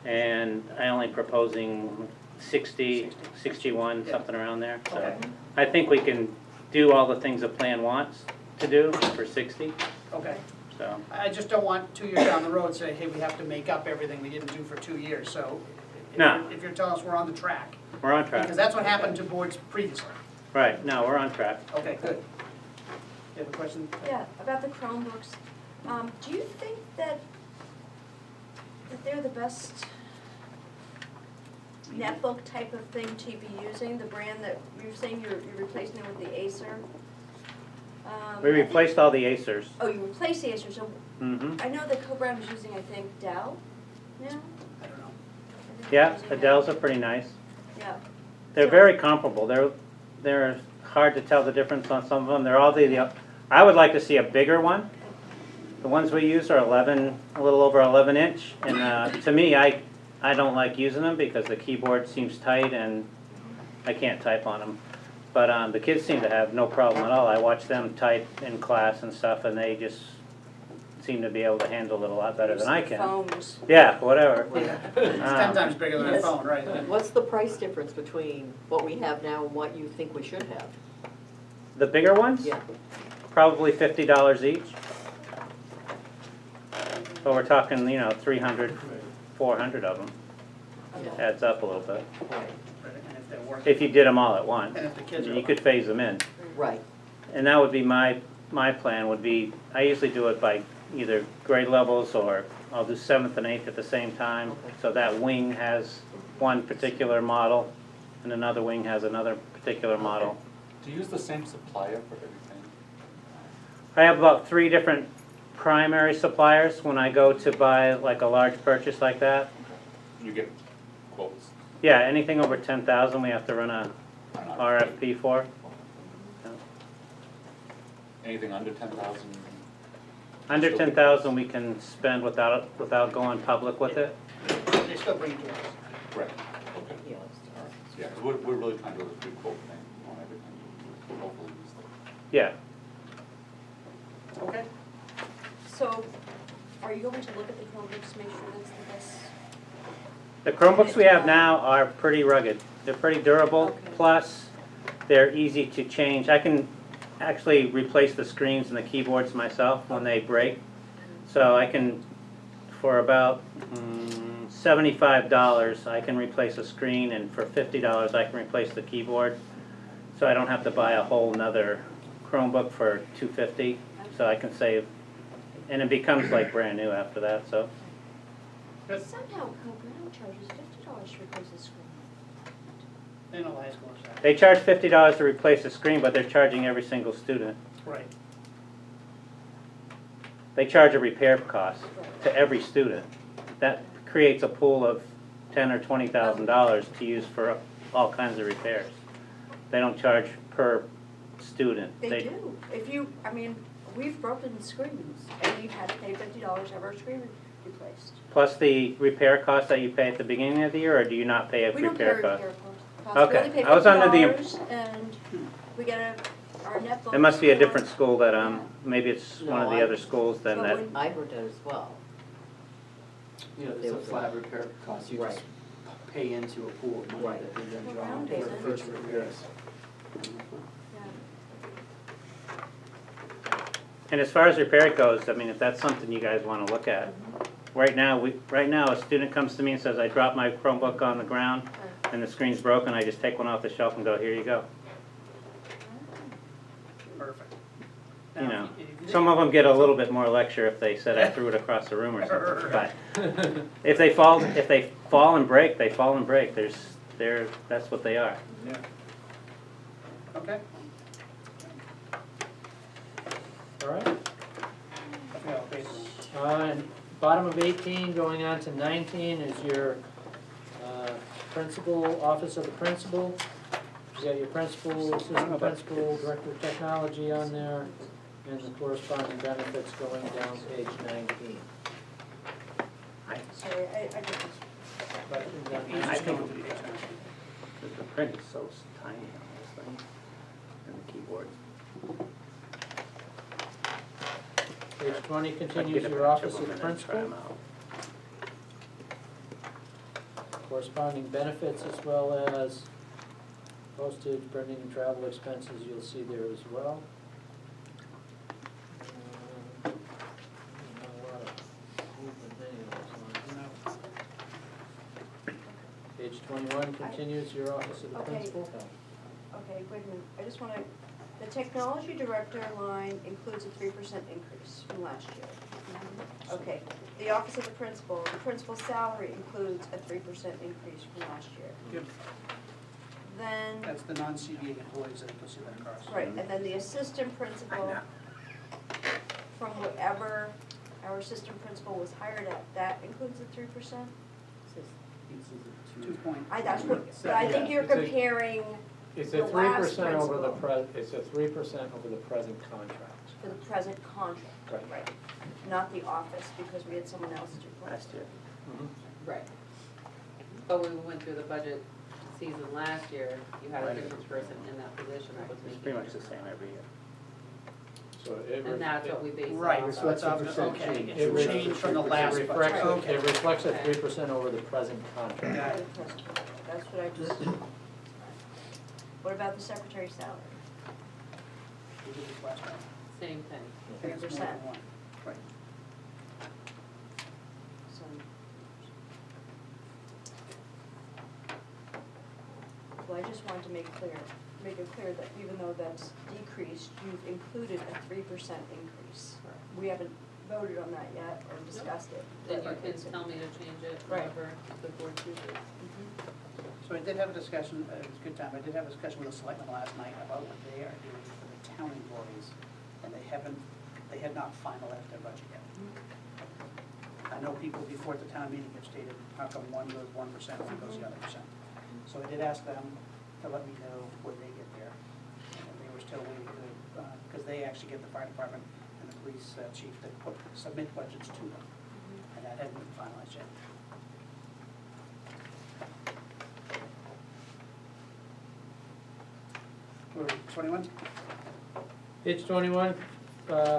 and I only proposing 60, 61, Yeah. something around there. So Okay, I think we can do all the things the plan wants to do for 60, okay. so. I just don't want 2 years down the road, say, hey, we have to make up everything we didn't do for 2 years. So No. if you're telling us we're on the track, We're on track. because that's what happened to boards previously. Right, no, we're on track. Okay, good. You have a question? Yeah, about the Chromebooks. Do you think that they're the best netbook type of thing to be using, the brand that you're saying you're replacing them with the Acer? We replaced all the Acers. Oh, you replaced the Acer, so Mm-hmm. I know that Co-Brown is using, I think, Dell now? I don't know. I think Yeah, they're using the Dell. Dells are pretty nice. Yeah. They're So- very comparable. They're hard to tell the difference on some of them. They're all I would like to see a bigger one. The ones we use are 11, a little over 11 inch, and to me, I don't like using them because the keyboard seems tight and I can't type on them. But the kids seem to have no problem at all. I watch them type in class and stuff, and they just seem to be able to handle it a lot better than I Use the can. phones. Yeah, whatever. It's 10 times bigger than a Yes. phone, right? What's the price difference between what we have now and what you think we should have? The bigger ones? Yeah. Probably $50 each. So we're talking, 300, 400 of them. Yeah. Adds up a little bit. Right, And if they're working, If you did them all at once. and if the kids are. You could phase them in. right. And that would be my plan would be, I usually do it by either grade levels or I'll do 7th and 8th at the same time. So that wing has one particular model and another wing has another particular model. Do you use the same supplier for everything? I have about 3 different primary suppliers when I go to buy like a large purchase like that. You get quotes? Yeah, anything over 10,000 we have to run a RFP for. Anything under 10,000? Under 10,000 we can spend without going public with it. They still bring it to us. Correct, okay. Yeah. Yeah, because we're really trying to do a good quote thing on everything. Hopefully use them. Yeah. Okay. So, are you going to look at the Chromebooks, make sure that's the best? The Chromebooks we have now are pretty rugged. They're pretty durable, Okay. plus they're easy to change. I can actually replace the screens and the keyboards myself when they break. So I can, for about $75, I can replace a screen, and for $50 I can replace the keyboard. So I don't have to buy a whole nother Chromebook for $250, so I can save, and it becomes like brand new after that, so. Good. Somehow, Brown charges $50 to replace the screen. They know the high school staff. They charge $50 to replace the screen, but they're charging every single student. Right. They charge a repair cost to every student. That creates a pool of $10,000 or $20,000 to use for all kinds of repairs. They don't charge per student. They do. If you, we've broken screens, and we've had to pay $50 to have our screen replaced. Plus the repair cost that you pay at the beginning of the year, or do you not pay a We don't pay a repair cost? repair cost. Okay. We only pay I was under the $50, and we get our net bonus. It must be a for- different school that, maybe it's one of the No, other schools then So that, when- I heard that as well. You know, it's a flat repair cost, you just Right. pay into a pool of money Right. that they then Well, draw on round for isn't. future repairs. Yeah. and as far as repair goes, if that's something you guys wanna look at. Right now, a student comes to me and says, I dropped my Chromebook on the ground and the screen's broken, I just take one off the shelf and go, here you go. Perfect. You Now, know, if you- some of them get a little bit more lecture if they said I threw it across the room or something, but if they fall and break, they fall and break, that's what they are. Yeah. Okay. All right. Yeah, okay. And bottom of 18, going on to 19 is your principal, office of the principal. You got your principal, assistant principal, director of technology on there, and the corresponding benefits going down page 19. Sorry, I did this. But He's I just think going to page 9. The print is so tiny on this thing, and the keyboard. Page 20 I could continues get a your bunch office of of them the and then try 'em principal. out. Corresponding benefits as well as postage, printing, and travel expenses, you'll see there as well. Not a lot of movement in any of those lines. Page 21 continues your office of the Okay. principal. Okay, wait a minute, I just wanna, the technology director line includes a 3% increase from last year. Okay, the office of the principal's salary includes a 3% increase from last year. Yep. Then, That's the non-CBA employees that you'll see that across. right, and then the assistant principal, from whatever our assistant principal was hired at, that includes the 3%? Two point. That's what, but I think you're It's a- comparing It's the a last 3% over the principal. it's a 3% over the present contract. for the present contract, Right. right? Not the office, because we had someone else do Last year. Right. But when we went through the budget season last year, you had a different person in that position that was It's making. pretty much the same every year. So it And that's what we base it Right, off so it's of. off, okay, It it's re- changed from the last It budget, reflects, okay. it reflects a Okay. 3% over the present contract. Got it. That's what I just. What about the secretary's salary? We did this last time. Same thing. I think it's more than 3%. one. Right. So. Well, I just wanted to make it clear that even though that's decreased, you've included a 3% increase. We haven't voted on that yet or discussed it. Then you but can it's- tell me to change it, Right. whatever the board chooses. Mhm. So I did have a discussion, it was a good time, I did have a discussion with the selectmen last night about what they are doing for the town employees, and they had not finalized their budget yet. I know people before at the town meeting have stated, how come one goes 1%, one goes the other percent? So I did ask them to let me know when they get there, and they were still waiting to, because they actually get the fire department and the police chief to submit budgets to them, and that hadn't been finalized yet. Go to 21? Page 21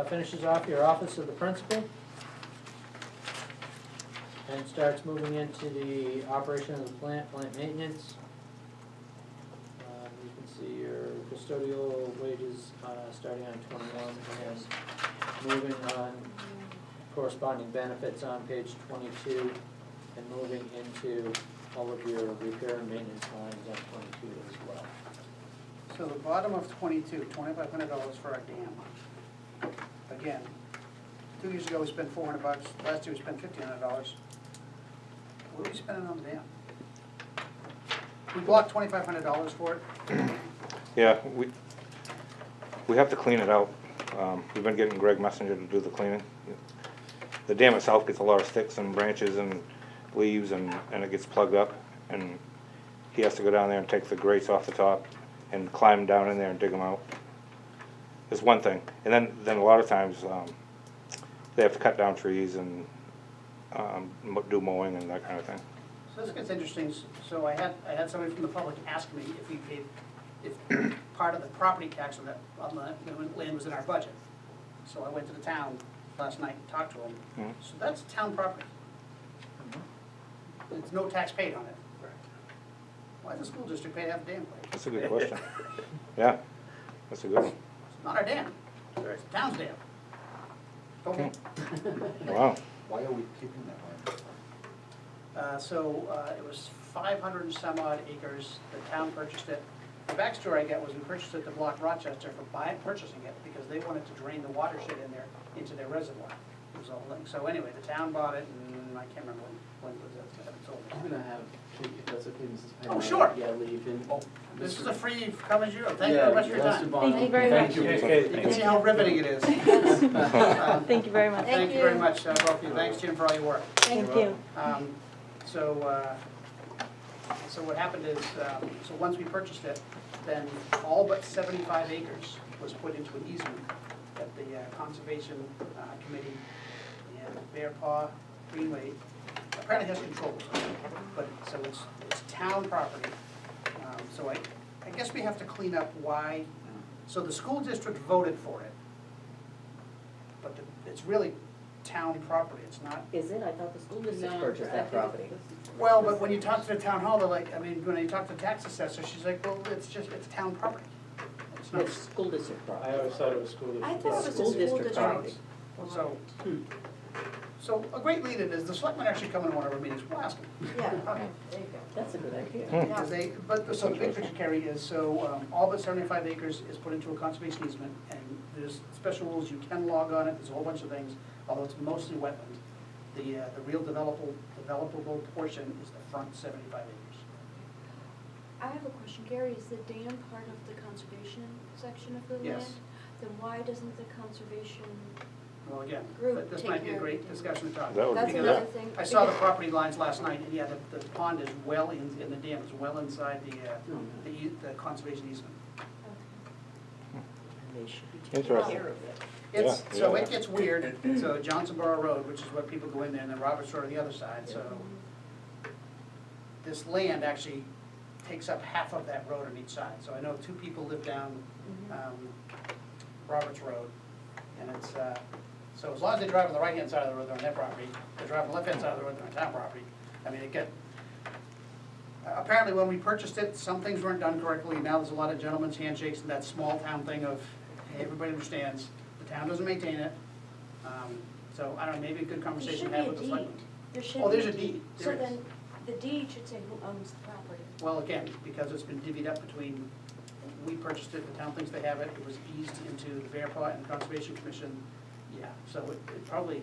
finishes off your office of the principal and starts moving into the operation of the plant maintenance. You can see your custodial wages starting on 21 and moving on corresponding benefits on page 22 and moving into all of your repair and maintenance lines on 22 as well. So the bottom of 22, $2,500 for our dam. Again, 2 years ago we spent $400, last year we spent $1,500. What are we spending on the dam? We blocked $2,500 for it. Yeah, we have to clean it out. We've been getting Greg Messenger to do the cleaning. The dam itself gets a lot of sticks and branches and leaves and it gets plugged up. And he has to go down there and take the grates off the top and climb down in there and dig them out. It's one thing. And then a lot of times, they have to cut down trees and do mowing and that kind of thing. So this gets interesting. So I had somebody from the public ask me if we paid, if part of the property tax on that land was in our budget. So I went to the town last night and talked to them. Mhm. So that's town property. There's no tax paid on it. Why does the school district pay to have a dam played? That's a good question. Yeah, that's a good one. It's not our dam, it's the town's dam. Okay. Wow. Why are we keeping that one? It was 500 and some odd acres, the town purchased it. The backstory I got was we purchased it to block Rochester for purchasing it because they wanted to drain the watershed in there into their reservoir. It was the whole thing. So anyway, the town bought it and I can't remember when was it, I haven't told I'm me. gonna have, if that's okay, Mrs. Payne. Oh, sure. Yeah, leave and. Oh, this is a free coverage you, thank you very much for your time. Thank you very much. Thank you. Okay, You can see how riveting it is. Thank you very much. Thank you very much, both of you. Thanks, Jim, for all your work. Thank you. So what happened is, so once we purchased it, then all but 75 acres was put into an easement that the Conservation Committee and Bear Paw Greenway apparently has control of. But, so it's town property. So I guess we have to clean up why, so the school district voted for it, but it's really town property, it's not. Is it? I thought the school district No, purchased I that think property. Well, but when you talk to the town hall, they're like, I mean, when you talk to the tax assessor, she's like, well, it's town property. It's not, It's school district I property. always thought it was school I district. thought it was a School school district district. property. so a great lead-in is the selectmen actually come in one of our meetings, we'll ask them. Yeah, Okay. there you go. That's a good idea. Because so the big picture, Carrie, is all but 75 acres is put into a conservation easement, and there's special rules, you can log on it, there's a whole bunch of things, although it's mostly wetland. The real developable portion is the front 75 acres. I have a question, Gary, is the dam part of the conservation section of the land? Yes. Then why doesn't the conservation, Well, again, Group, this take might be a care of great it. discussion to talk That would about. be that's good. another thing. I saw the property lines last night, and yeah, the pond is well in the dam is well inside the conservation easement. And they should be taking Interesting. care of it. It's, Yeah, so yeah. it gets weird, so Johnsonboro Road, which is where people go in there, and then Roberts Road on the other side, so this land actually takes up half of that road on each side. So I know two people live down Roberts Road, And it's, so as long as they drive on the right-hand side of the road, they're on their property, they drive on the left-hand side of the road, they're on town property. I mean, apparently when we purchased it, some things weren't done correctly, now there's a lot of gentlemen's handshakes and that small town thing of, hey, everybody understands, the town doesn't maintain it. So, I don't know, maybe a good There conversation should to be have a with the deed. selectmen. There should Oh, be there's a deed, So there is. then, the deed should say who owns the property. Well, again, because it's been divvied up between, we purchased it, the town thinks they have it, it was eased into the Bearpaw and Conservation Commission, yeah, so it probably,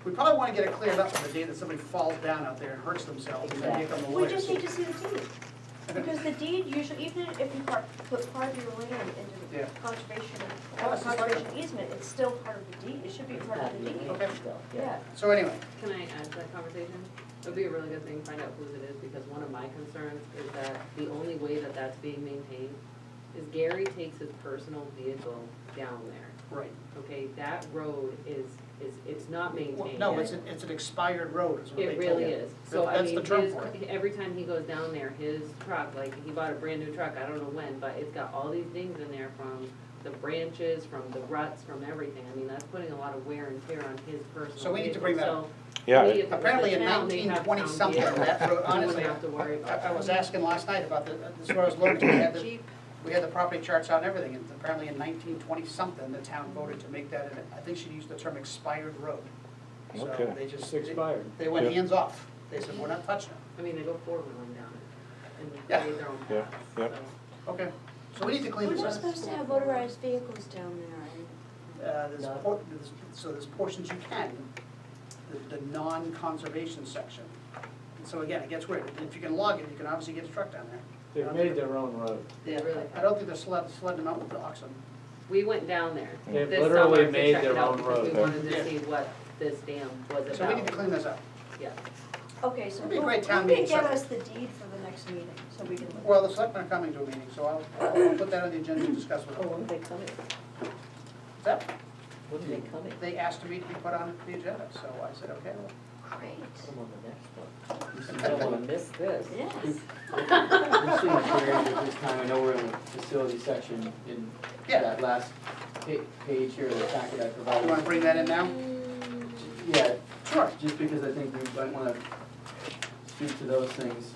we probably wanna get it cleared up on the day that somebody falls down out there and hurts themselves, and then here come the We lawyers. just need to see the deed. Because the deed usually, even if you put part of your land into Yeah. the conservation, Oh, that's just like conservation easement, it's still part of the deed, it should be part of the deed. Okay. Yeah. So anyway, Can I add to that conversation? It would be a really good thing to find out whose it is, because one of my concerns is that the only way that that's being maintained is Gary takes his personal vehicle down there. right. Okay, that road is, it's not Well, maintained. no, it's an expired road, is what they It told really me. is. So I That's mean, the term his, for it. every time he goes down there, his truck, like, he bought a brand new truck, I don't know when, but it's got all these things in there from the branches, from the ruts, from everything. I mean, that's putting a lot of wear and tear on his personal So we need to vehicle. bring that So, up. Yeah, me, if it was Apparently the in town, they'd have 1920-something, town that road, vehicles. You honestly, wouldn't have to worry about I was that. asking last night about this road I was looking, we had the property charts out and everything, and apparently in 1920-something, the town voted to make that, I think she used the term expired road. So Okay. they just, It's expired. they went Yeah. hands off, they said, we're not touching it. I mean, they go four-wheeling down it and Yeah. create their own Yeah, path, yeah. so. Okay, so we need to clean We're this not up. supposed to have motorized vehicles down there. So there's portions you can, the non-conservation section. And so again, it gets weird, if you can log it, you can obviously get a truck down there. They've made their own road. They really I don't think they're sledding them out with the oxen. We went down there They've this literally summer to made check their it out own because road. we wanted Yeah. to see what this dam was about. So we need to clean this up. Yeah. Okay, so It'd be a who great town can meeting get subject. us the deed for the next meeting, so we can look? Well, the selectmen are coming to a meeting, so I'll put that on the agenda to discuss with them. Oh, when are they coming? What's that? When are they coming? They asked me to be put on the agenda, so I said, okay. well. Great. Come on the next one. You don't wanna miss this. Yes. We've seen a period at this time, I know we're in the facility section in Yeah. that last page here, the packet I You provided. wanna bring that in now? Yeah, Sure. just because I think we might wanna speak to those things.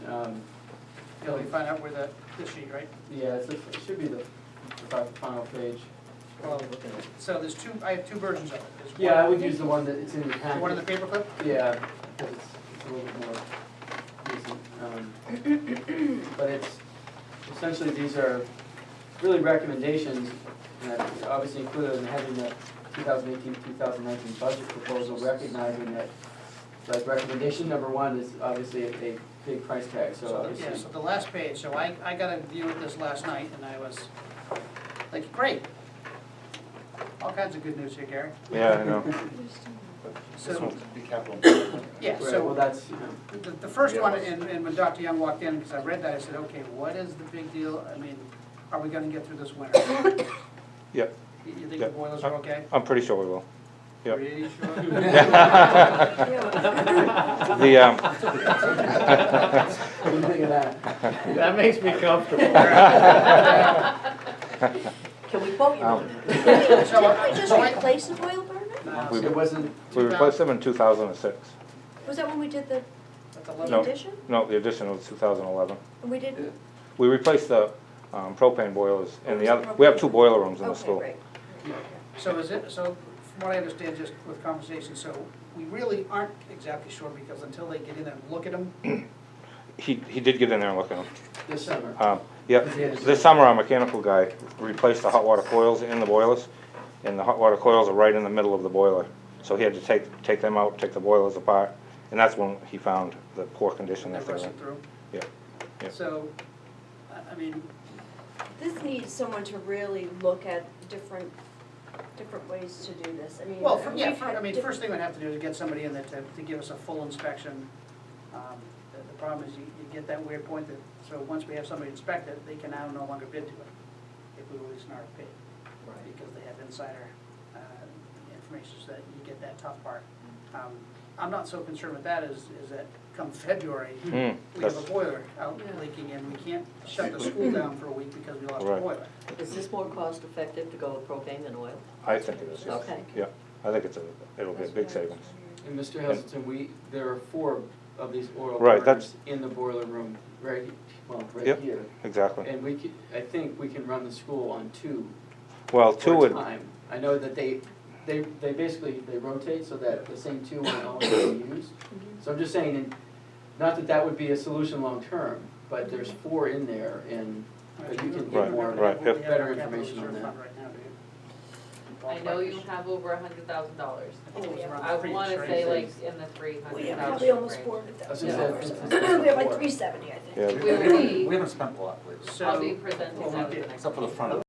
You'll find out where this sheet, right? Yeah, it should be the final page. Well, so there's two, I have two versions of it. There's Yeah, I one- would use the one that it's in the packet. One in the paperclip? Yeah, because it's a little bit more recent. But it's, essentially, these are really recommendations, and I've obviously included in having the 2018-2019 budget proposal, recognizing that, like, recommendation number one is obviously a big price tag, so Yeah, obviously. so the last page, so I got a view of this last night, and I was like, great. All kinds of good news here, Gary. yeah, I know. This So, one's the capital. yeah, Right, well, so that's, you know, the first one, and when Dr. Young walked in, because I read that, I said, okay, what is the big deal? I mean, are we gonna get through this winter? Yep, You think the Yep. boilers are okay? I'm pretty sure we will. Yep. Pretty sure? The, what do you think of that? That makes me comfortable. Can we quote you on that? So, Didn't we just so I- replace an oil burner? No, It wasn't, we replaced them in 2006. Was that when we did the That's the 11. No. addition? No, the addition was 2011. And we did, We replaced the propane boilers in the other, we have two boiler rooms in the okay, school. great. So is it, so from what I understand, just with conversation, so we really aren't exactly sure, because until they get in and look at them, He did get in there and look at them. this summer. Yep, this summer our mechanical guy replaced the hot water coils in the boilers, and the hot water coils are right in the middle of the boiler. So he had to take them out, take the boilers apart, and that's when he found the poor condition they're that they were rushing in. through. Yeah, yeah. So, I mean, This needs someone to really look at different ways to do this. I mean, well, we've had first thing we'd have to do is get somebody in there to give us a full inspection. The problem is you get that weird point that, so once we have somebody inspect it, they can now no longer bid to it if we release an RFP. Because they have insider information, so that you get that tough part. I'm not so concerned with that is that come February, we have a That's boiler out leaking and we can't shut the school down for a week because we lost a Right. boiler. Is this more cost effective to go with propane than oil? I think it is, yes. Okay. Yeah, I think it'll be a big savings. And Mr. Heselton, there are 4 of these oil Right, burners in the boiler room, right Yep. here. Exactly. And I think we can run the school on 2 Well, for two a would, time. I know that they basically, they rotate so that the same 2 aren't always being used. So I'm just saying, not that that would be a solution long-term, but there's 4 in there, and but you can get Right, more, right. If- better information on that. I know you have over $100,000. Oh, I wanna say like in the 300,000 We have probably almost range. 400,000 I was dollars. gonna say, We have like 370, I think. yeah, We will be, We haven't spent a lot lately, So. I'll be presenting that at the next except for the meeting. front of